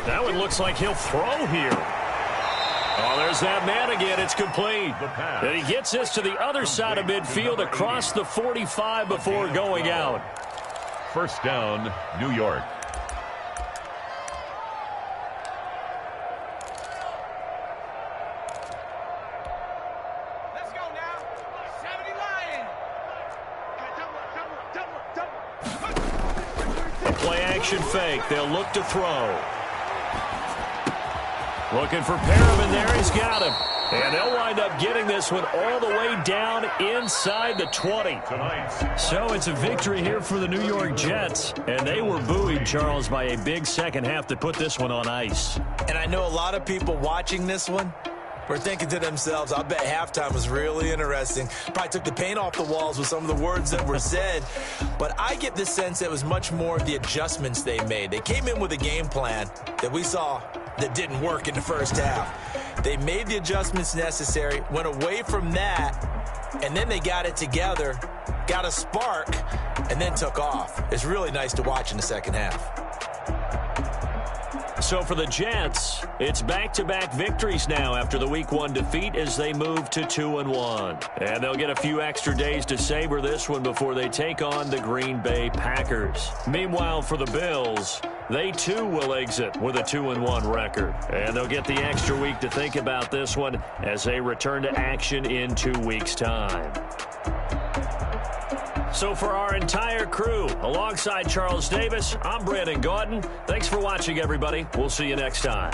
That one looks like he'll throw here. Oh, there's that man again. It's complete. And he gets this to the other side of midfield across the 45 before going out. 1st down, New York. Let's go now. 70 Lion. A play action fake. They'll look to throw. Looking for Perriman there. He's got him. And they'll wind up getting this one all the way down inside the 20. So it's a victory here for the New York Jets. And they were buoyed, Charles, by a big second half to put this one on ice. And I know a lot of people watching this one were thinking to themselves, I bet halftime was really interesting. Probably took the paint off the walls with some of the words that were said. But I get the sense it was much more of the adjustments they made. They came in with a game plan that we saw that didn't work in the first half. They made the adjustments necessary, went away from that, and then they got it together, got a spark, and then took off. It's really nice to watch in the second half. So for the Jets, it's back-to-back victories now after the Week 1 defeat as they move to 2-1. And they'll get a few extra days to savor this one before they take on the Green Bay Packers. Meanwhile, for the Bills, they too will exit with a 2-1 record. And they'll get the extra week to think about this one as they return to action in 2 weeks' time. So for our entire crew, alongside Charles Davis, I'm Brandon Gaudin. Thanks for watching, everybody. We'll see you next time.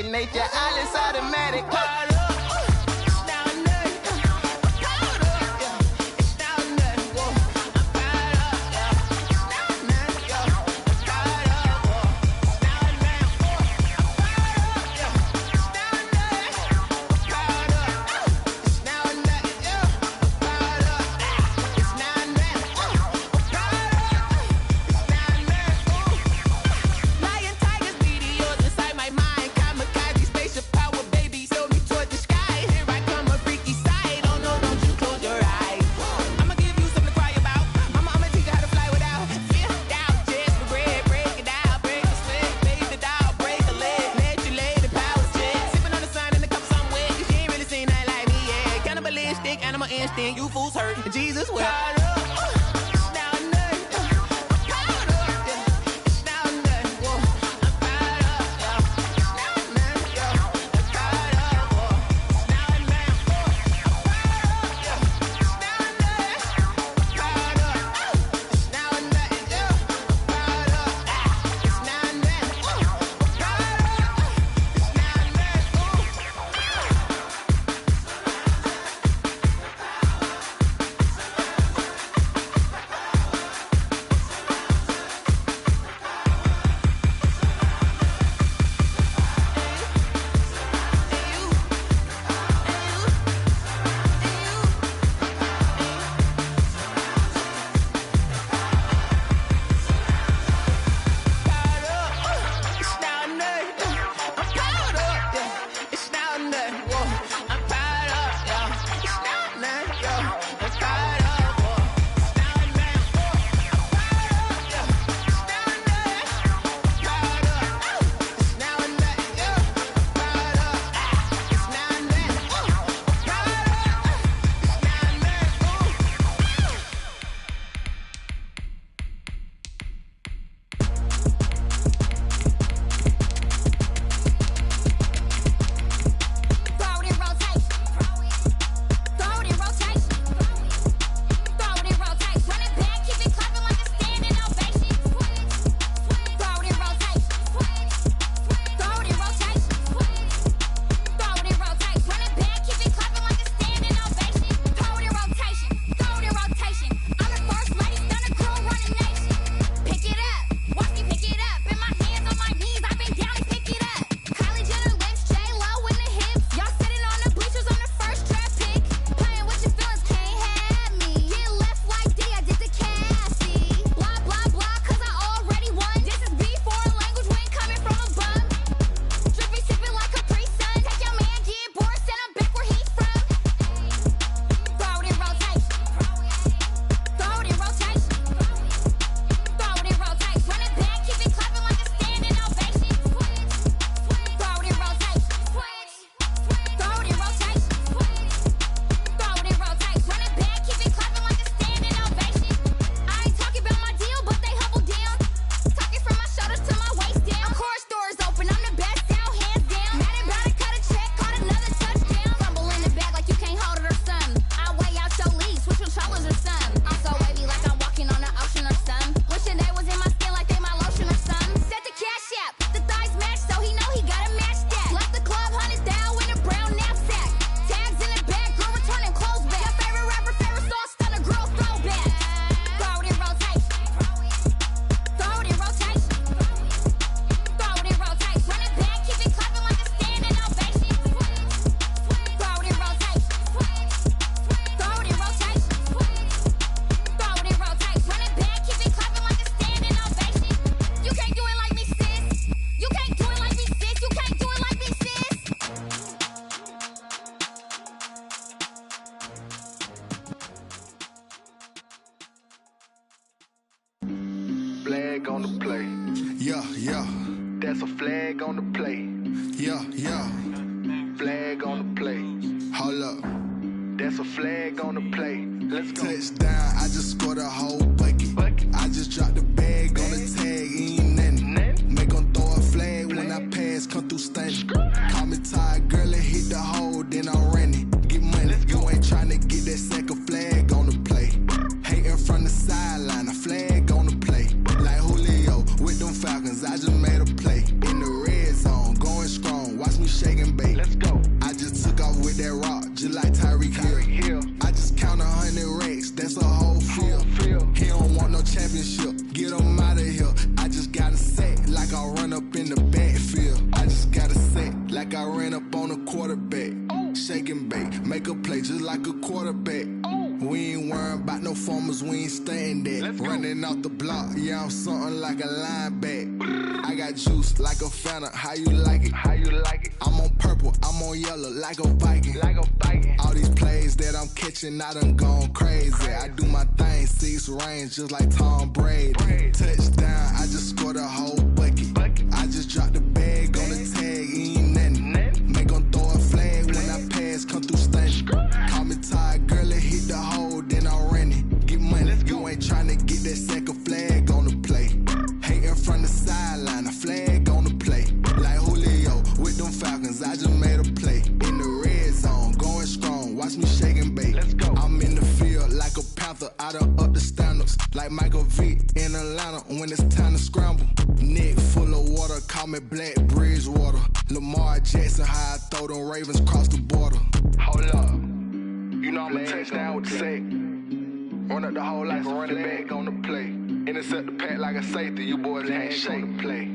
second nature. All is automatic. Animal instinct, you fools hurt. Jesus will. Flag on the play. Yeah, yeah. That's a flag on the play. Yeah, yeah. Flag on the play. Hold up. That's a flag on the play. Let's go. Touchdown, I just scored a whole bucket. I just dropped the bag on the tag, ain't nothing. Make 'em throw a flag when I pass, come through stunning. Call me tired, girl, and hit the hole, then I'm running. Get money, you ain't tryna get that second flag on the play. Hating from the sideline, a flag on the play. Like Julio with them Falcons, I just made a play. In the red zone, going strong, watch me shaking bait. Make a play just like a quarterback. We ain't worrying about no formers, we ain't staying there. Running off the block, yeah, I'm something like a linebacker. I got juice like a Fanta, how you like it? How you like it? I'm on purple, I'm on yellow, like a Viking. Like a Viking. All these plays that I'm catching, I done gone crazy. I do my thing, 6 range, just like Tom Brady. Touchdown, I just scored a whole bucket. I just dropped the bag on the tag, ain't nothing. Make 'em throw a flag when I pass, come through stunning. Call me tired, girl, it hit the hole, then I ran it. Get money, you ain't tryna get that second flag on the play. Hating from the sideline, a flag on the play. Like Julio with them Falcons, I just made a play. In the red zone, going strong, watch me shake and bake. Let's go. I'm in the field like a panther, I done up the standards. Like Michael Vick in Atlanta when it's time to scramble. Neck full of water, call me Black Bridgewater. Lamar Jackson, how I throw them Ravens cross the border. Hold up. You know I'm a touchdown with the sack. Run up the whole like a running back on the play. Intercept the pack like a safety, you boys can't shake the play.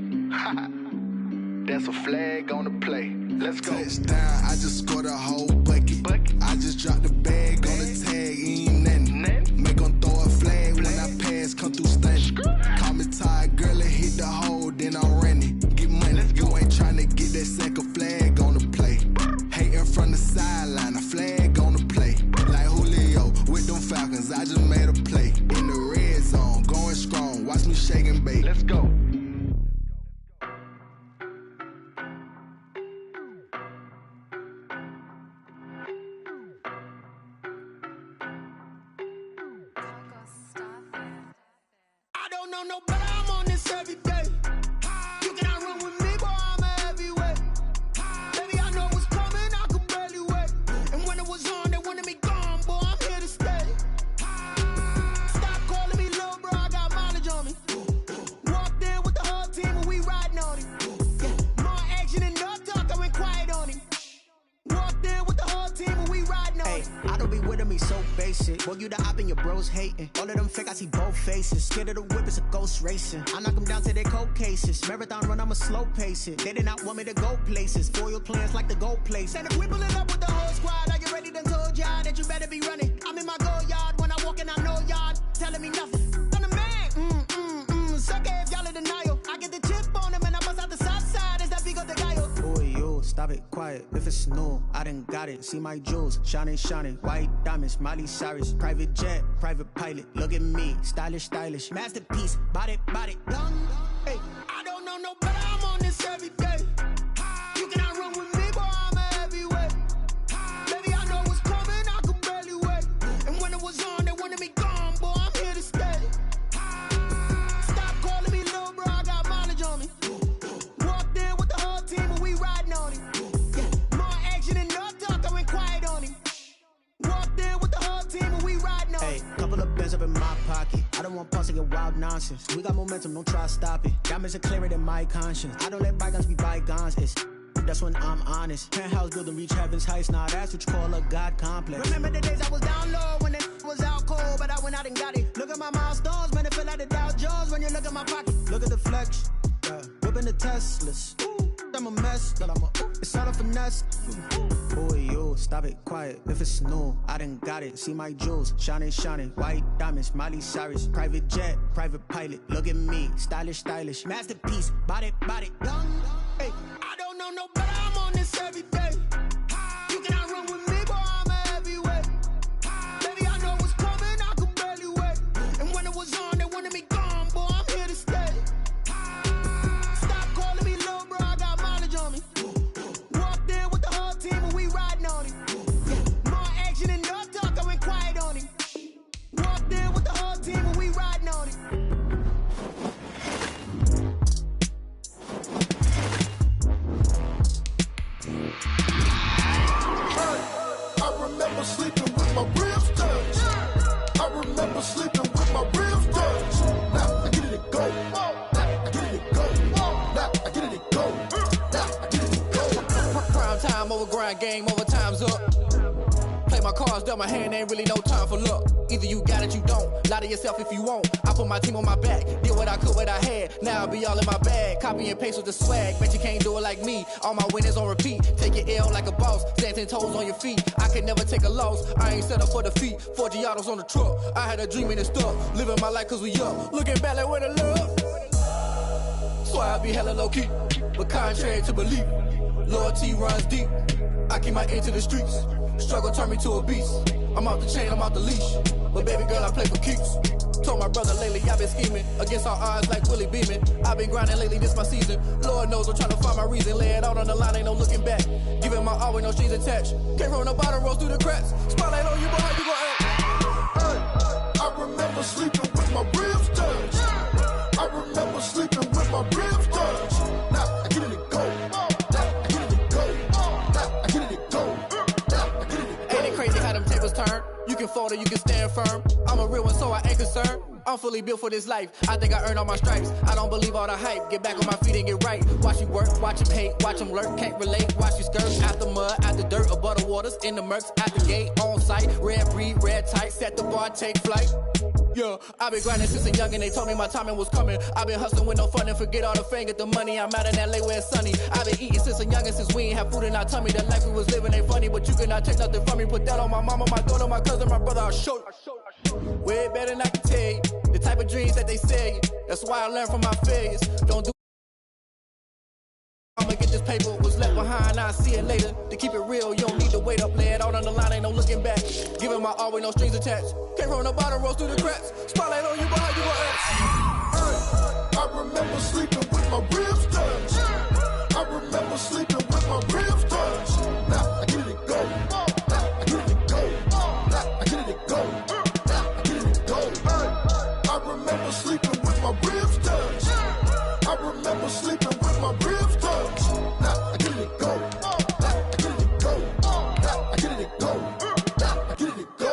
That's a flag on the play. Let's go. Touchdown, I just scored a whole bucket. I just dropped the bag on the tag, ain't nothing. Make 'em throw a flag when I pass, come through stunning. Call me tired, girl, it hit the hole, then I ran it. Get money, you ain't tryna get that second flag on the play. Hating from the sideline, a flag on the play. Like Julio with them Falcons, I just made a play. In the red zone, going strong, watch me shake and bake. Let's go. I don't know no better, I'm on this every day. You cannot run with me, boy, I'm a heavyweight. Baby, I know what's coming, I could barely wait. And when it was on, they wanted me gone, boy, I'm here to stay. Stop calling me little bro, I got mileage on me. Walked in with the whole team and we riding on him. More action and no talk, I went quiet on him. Walked in with the whole team and we riding on him. I don't be with him, he's so basic. Boy, you the op and your bros hating. All of them fake, I see both faces. Scared of the whip, it's a ghost racing. I knock them down to their cold cases. Marathon run, I'ma slow pace it. They did not want me to go places. Foil plans like the go place. And if we pulling up with the whole squad, are you ready? Done told y'all that you better be running. I'm in my go yard. When I walk in, I know y'all telling me nothing. I'm the man. Suck it if y'all in denial. I get the chip on him and I bust out the south side. Is that Vigo the Gallo? Boy, yo, stop it, quiet. If it's new, I done got it. See my jewels, shining, shining. White diamonds, Miley Cyrus. Private jet, private pilot. Look at me, stylish, stylish. Masterpiece, body, done. Hey, I don't know no better, I'm on this every day. You cannot run with me, boy, I'm a heavyweight. Baby, I know what's coming, I could barely wait. And when it was on, they wanted me gone, boy, I'm here to stay. Stop calling me little bro, I got mileage on me. Walked in with the whole team and we riding on him. More action and no talk, I went quiet on him. Walked in with the whole team and we riding on him. hey, couple of bands up in my pocket. I don't want pause to get wild nonsense. We got momentum, don't try to stop it. Diamonds are clearer than my conscience. I don't let bygones be bygones. That's when I'm honest. Penthouse building, reach heaven's heights. Nah, that's what you call a God complex. Remember the days I was down low when it was out cold, but I went out and got it. Look at my milestones, man, it feel like the Dow Jones when you look at my pocket. Look at the flex, whipping the Teslas. I'm a mess, but it's all a finesse. Boy, yo, stop it, quiet. If it's new, I done got it. See my jewels, shining, shining. White diamonds, Miley Cyrus. Private jet, private pilot. Look at me, stylish, stylish. Masterpiece, body, done. Hey, I don't know no better, I'm on this every day. You cannot run with me, boy, I'm a heavyweight. Baby, I know what's coming, I could barely wait. And when it was on, they wanted me gone, boy, I'm here to stay. Stop calling me little bro, I got mileage on me. Walked in with the whole team and we riding on him. More action and no talk, I went quiet on him. Walked in with the whole team and we riding on him. I remember sleeping with my ribs touched. I remember sleeping with my ribs touched. Now I get it go. Now I get it go. Now I get it go. Now I get it go. prime time over grind game, over time's up. Play my my cards dealt my hand, ain't really no time for luck. Either you got it, you don't. Lie to yourself if you won't. I put my team on my back, did what I could, what I had. Now I be all in my bag, copy and paste with the swag. Bet you can't do it like me. All my winners on repeat. Take your L like a boss, stand 10 toes on your feet. I can never take a loss. I ain't set up for defeat. 4 Giottos on the truck. I had a dream and it's stuck. Living my life cause we up. Looking back like where the love. So I be hella low key, but contrary to belief, loyalty runs deep. I keep my ear to the streets. Struggle turned me to a beast. I'm out the chain, I'm out the leash. But baby girl, I play for keeps. Told my brother lately, I've been scheming against all odds like Willie Beeman. I've been grinding lately, this my season. Lord knows I'm trying to find my reason. Lay it out on the line, ain't no looking back. Giving my all with no strings attached. Came from the bottom, rose through the cracks. Spotlight on you, boy, how you gon' act? I remember sleeping with my ribs touched. I remember sleeping with my ribs touched. Now I get it to go. Now I get it to go. Now I get it to go. Now I get it to go. Ain't it crazy how them tables turn? You can fold or you can stand firm. I'm a real one, so I ain't concerned. I'm fully built for this life. I think I earned all my stripes. I don't believe all the hype. Get back on my feet and get right. Watch you work, watch him hate, watch him lurk. Can't relate, watch you skirt. Out the mud, out the dirt, above the waters, in the murks, out the gate, on site. Red breed, red tight, set the bar, take flight. Yeah, I've been grinding since a young and they told me my timing was coming. I've been hustling with no fun and forget all the fame, get the money. I'm out in LA where it's sunny. I've been eating since a young and since we ain't have food in our tummy. The life we was living ain't funny, but you cannot take nothing from me. Put that on my mama, my daughter, my cousin, my brother, I'll show you. Way better than I can tell you. The type of dreams that they sell you. That's why I learned from my failures. Don't do I'ma get this paper, what's left behind, I'll see it later. To keep it real, you don't need to wait up, lay it out on the line, ain't no looking back. Giving my all with no strings attached. Came from the bottom, rose through the cracks. Spotlight on you, boy, how you gon' act? I remember sleeping with my ribs touched. I remember sleeping with my ribs touched. Now I get it to go. Now I get it to go. Now I get it to go. Now I get it to go. I remember sleeping with my ribs touched. I remember sleeping with my ribs touched. Now I get it to go. Now I get it to go. Now I get it to go. Now I get it to go.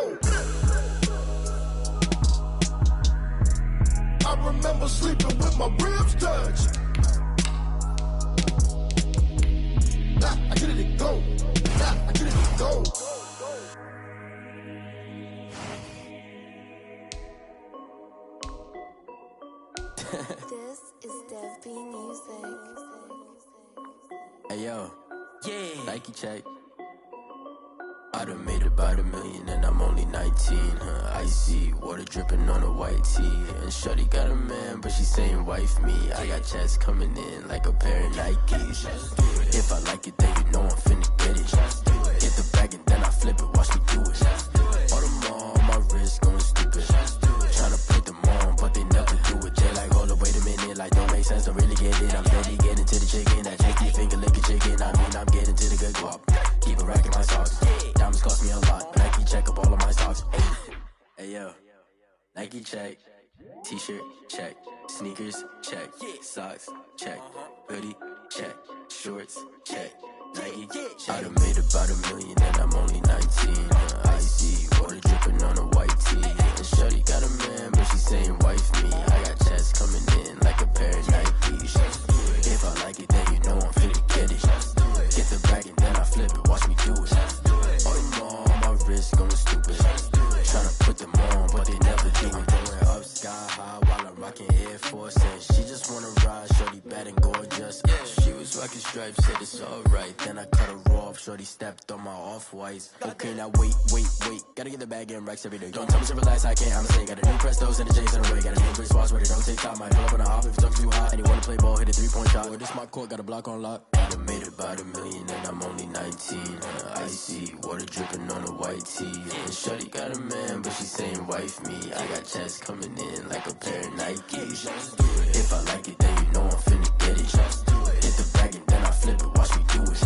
I remember sleeping with my ribs touched. Now I get it to go. Now I get it to go. This is Dev B Music. Hey yo, yeah, Nike check. I done made about $1 million and I'm only 19, icy, water dripping on a white tee. And shorty got a man, but she saying wife me. I got checks coming in like a pair of Nikes. If I like it, then you know I'm finna get it. Get the bag and then I flip it, watch me do it. All on my wrist going stupid. Tryna put them on, but they never do it. They like, hold up, wait a minute, like don't make sense, don't really get it. I'm steady getting to the chicken, that chicky finger licking chicken. I mean, I'm getting to the good guap. Keep a rack in my socks. Diamonds cost me a lot. Nike check up all of my stocks. Hey yo, Nike check. T-shirt check. Sneakers check. Socks check. Hoodie check. Shorts check. Nike I done made about $1 million and I'm only 19. Icy, water dripping on a white tee. And shorty got a man, but she saying wife me. I got checks coming in like a pair of Nikes. If I like it, then you know I'm finna get it. Get the bag and then I flip it, watch me do it. All them on my wrist going stupid. Tryna put them on, but they never do it. Going up sky high while I'm rocking Air Force. And she just wanna ride, shorty bad and gorgeous. She was rocking stripes, said it's alright. Then I cut her off, shorty stepped on my off-whites. Okay, now wait. Gotta get the bag and racks every day. Don't tell me to relax, I can't, I'm saying. Got a new Prestos and the J's in the way. Got a new Chris Foss, but it don't take time. Might pull up on a hop if it's up too hot. And you wanna play ball, hit a 3-point shot. Or this my court, got a block on lock. I done made about $1 million and I'm only 19. Icy, water dripping on a white tee. And shorty got a man, but she saying wife me. I got checks coming in like a pair of Nikes. If I like it, then you know I'm finna get it. Hit the bag and then I flip it, watch me do it.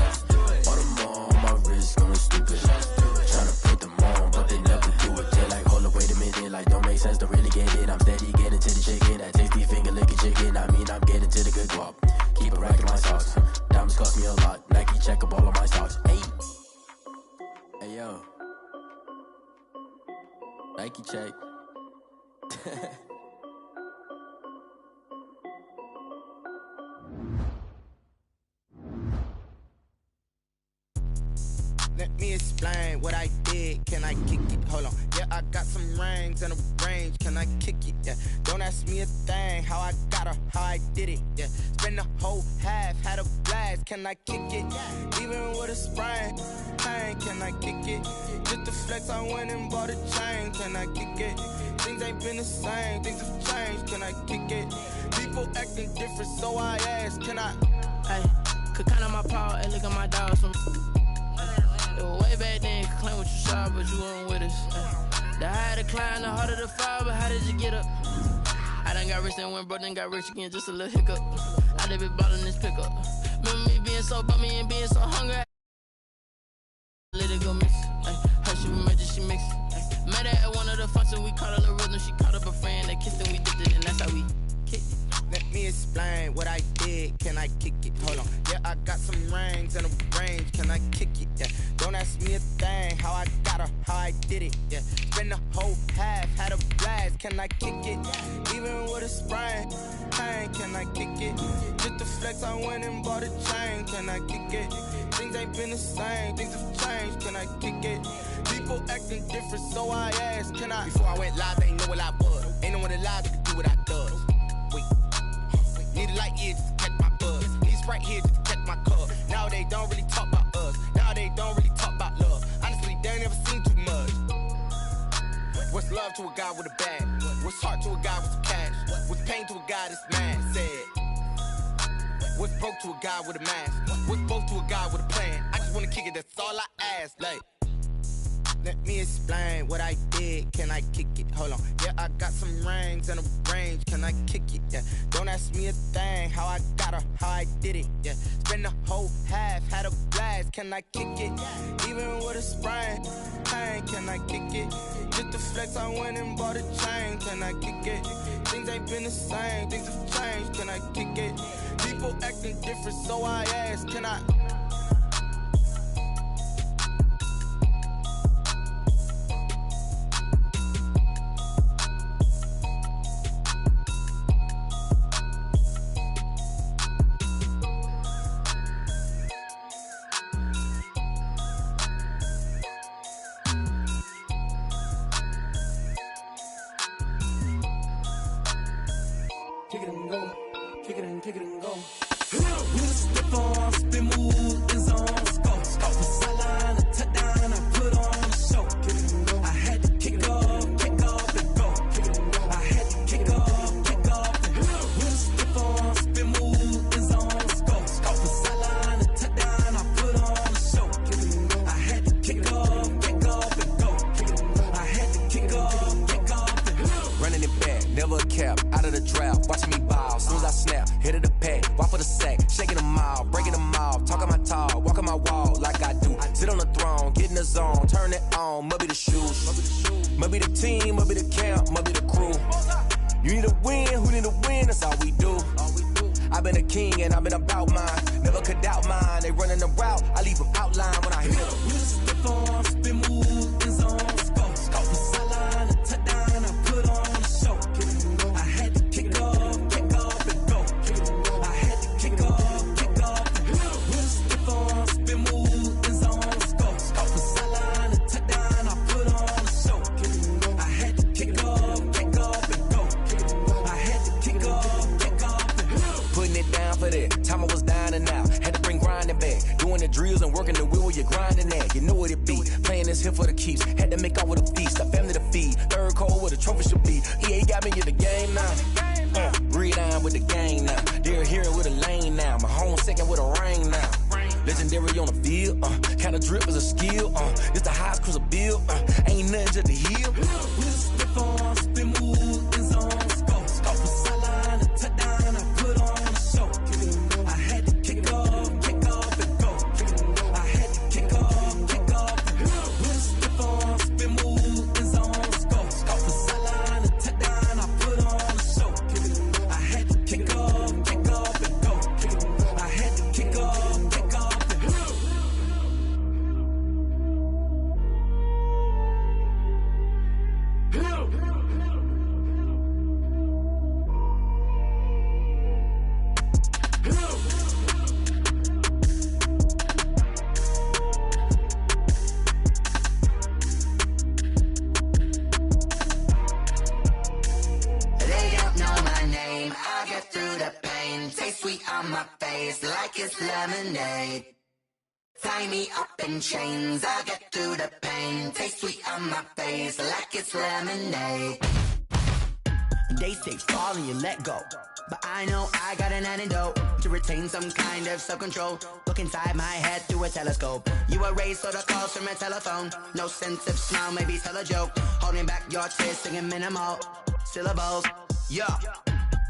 All them on my wrist going stupid. Tryna put them on, but they never do it. They like, hold up, wait a minute, like don't make sense, don't really get it. I'm steady getting to the chicken, that tasty finger licking chicken. I mean, I'm getting to the good guap. Keep a rack in my socks. Diamonds cost me a lot. Nike check up all of my stocks. Hey yo, Nike check. Let me explain what I did, can I kick it? Hold on, yeah, I got some rings and a range, can I kick it? Yeah, don't ask me a thing, how I got her, how I did it. Yeah, spend the whole half, had a blast, can I kick it? Even with a sprain, pain, can I kick it? Just to flex, I went and bought a chain, can I kick it? Things ain't been the same, things have changed, can I kick it? People acting different, so I ask, can I? Hey, could count on my paw, hey, look at my dogs from. It was way back then, could claim what you saw, but you weren't with us. The higher the climb, the harder the fall, but how did you get up? I done got rich and went broke, then got rich again, just a little hiccup. I done been ballin' this pickup. Remember me being so bummy and being so hungry. Let it go miss. Her she remembered she mixed. Met her at one of the functions, we caught a little rhythm. She caught up a friend, they kissed and we dipped it, and that's how we kicked it. Let me explain what I did, can I kick it? Hold on, yeah, I got some rings and a range, can I kick it? Yeah, don't ask me a thing, how I got her, how I did it. Yeah, spend the whole half, had a blast, can I kick it? Even with a sprain, pain, can I kick it? Just to flex, I went and bought a chain, can I kick it? Things ain't been the same, things have changed, can I kick it? People acting different, so I asked, can I? Before I went live, they ain't know what I was. Ain't no one alive that could do what I does. Wait, need a light here just to catch my buzz. Need Sprite here just to catch my cup. Now they don't really talk about us. Now they don't really talk about love. Honestly, they ain't never seen too much. What's love to a guy with a bag? What's heart to a guy with some cash? What's pain to a guy that's mad? Said. What's broke to a guy with a mask? What's both to a guy with a plan? I just wanna kick it, that's all I ask. Like, let me explain what I did, can I kick it? Hold on, yeah, I got some rings and a range, can I kick it? Yeah, don't ask me a thing, how I got her, how I did it. Yeah, spend the whole half, had a blast, can I kick it? Even with a sprain, pain, can I kick it? Just to flex, I went and bought a chain, can I kick it? Things ain't been the same, things have changed, can I kick it? People acting different, so I ask, can I? Kick it and go, kick it and go. We the step on, spin move, in zone, go. Off the sideline, a touchdown, I put on the show. Kick it and go. I had to kick off and go. Kick it and go. I had to kick off and go. We the step on, spin move, in zone, go. Off the sideline, a touchdown, I put on the show. Kick it and go. I had to kick off and go. Kick it and go. I had to kick off and go. Running it back, never a cap, out of the draft, watching me ball. Soon as I snap, hit of the pack, walk for the sack, shaking them all, breaking them off, talking my talk, walking my wall like I do. Sit on the throne, get in the zone, turn it on, must be the shoes, must be the team, must be the camp, must be the crew. You need a win, who need a win, that's all we do. I've been a king and I've been about mine, never could doubt mine. They running the route, I leave them outline when I hit them. We just step on, spin move, in zone, go. Off the sideline, a touchdown, I put on the show. I had to kick off and go. I had to kick off and go. We just step on, spin move, in zone, go. Off the sideline, a touchdown, I put on the show. I had to kick off and go. I had to kick off and go. Putting it down for that, time I was down and out, had to bring grinding back, doing the drills and working the wheel where you're grinding at, you know what it be, playing this here for the keeps, had to make out with a feast, a family to feed, third cold where the trophy should be, EA got me in the game now, read on with the game now, they're here with a lane now, my home second with a ring now, legendary on the field, kind of drip is a skill, it's the highest cruiser bill, ain't nothing just to heal. We just step on, spin move, in zone, go. Off the sideline, a touchdown, I put on the show. I had to kick off and go. I had to kick off and go. We just step on, spin move, in zone, go. Off the sideline, a touchdown, I put on the show. I had to kick off and go. I had to kick off and go. sweet on my face like it's lemonade. Tie me up in chains, I'll get through the pain. Taste sweet on my face like it's lemonade. They say fall and you let go, but I know I got an antidote to retain some kind of self-control. Look inside my head through a telescope. You erase all the calls from a telephone. No sense of smile, maybe tell a joke. Holding back your tears, singing minimal syllables. Yo,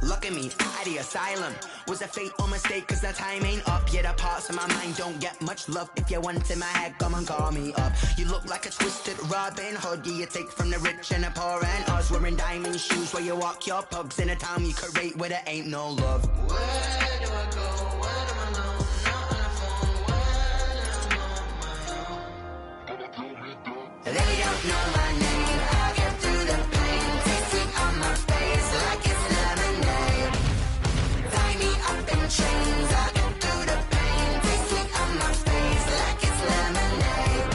look at me, out the asylum. Was a fate or mistake, cause the time ain't up. Yet the parts of my mind don't get much love. If you want in my head, come and call me up. You look like a twisted Robin Hood. Yeah, you take from the rich and the poor and us. Wearing diamond shoes where you walk your pugs. In a town you create where there ain't no love. Where do I go? Where do I know? Not on the phone, when I'm on my own. They don't know my name, I get through the pain. Taste sweet on my face like it's lemonade. Tie me up in chains, I get through the pain. Taste sweet on my face like it's lemonade.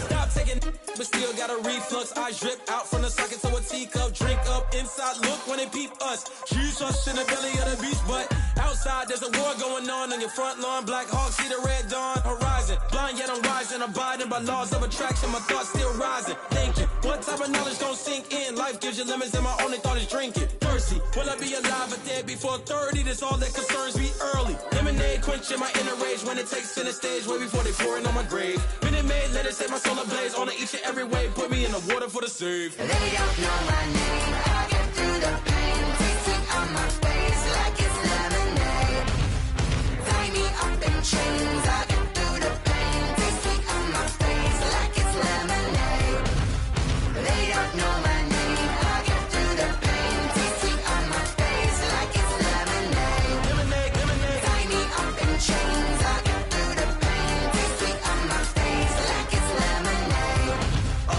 Stop taking, but still got a reflux. Eyes drip out from the socket to a teacup. Drink up inside, look when they peep us. Shoes us in the belly of the beast, but outside there's a war going on your front lawn. Black Hawk, see the red dawn horizon. Blind yet I'm rising, abiding by laws of attraction. My thoughts still rising, thinking what type of knowledge gon' sink in? Life gives you limits and my only thought is drinking. Thirsty, will I be alive or dead before 30? That's all that concerns me early. Lemonade quenching my inner rage when it takes center stage way before they pouring on my grave. Minute Maid, let it set my soul ablaze on each and every way. Put me in the water for the save. They don't know my name, I get through the pain. Taste sweet on my face like it's lemonade. Tie me up in chains, I get through the pain. Taste sweet on my face like it's lemonade. They don't know my name, I get through the pain. Taste sweet on my face like it's lemonade. Lemonade, lemonade. Tie me up in chains, I get through the pain. Taste sweet on my face like it's lemonade. Oh.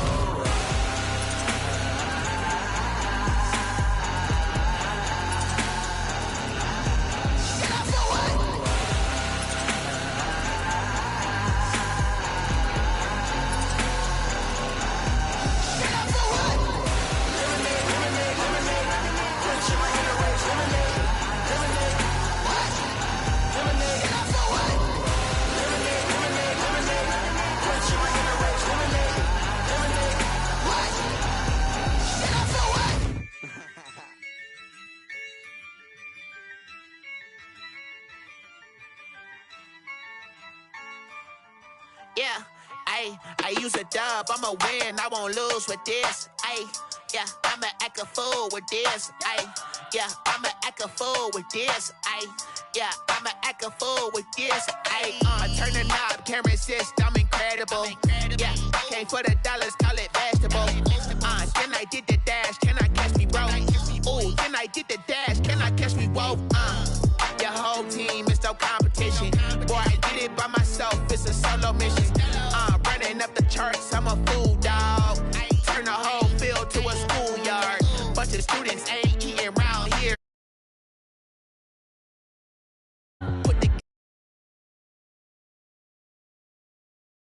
Yeah, I use a dub, I'ma win, I won't lose with this. Yeah, I'ma act a fool with this. Yeah, I'ma act a fool with this. Yeah, I'ma act a fool with this. I turn the knob, can't resist, I'm incredible. Yeah, came for the dollars, call it vegetable. Then I did the dash, can I catch me, bro? Ooh, then I did the dash, can I catch me, whoa? Your whole team is no competition. Boy, I did it by myself, it's a solo mission. Running up the charts, I'm a fool, dog. Turn the whole field to a schoolyard. Bunch of students ain't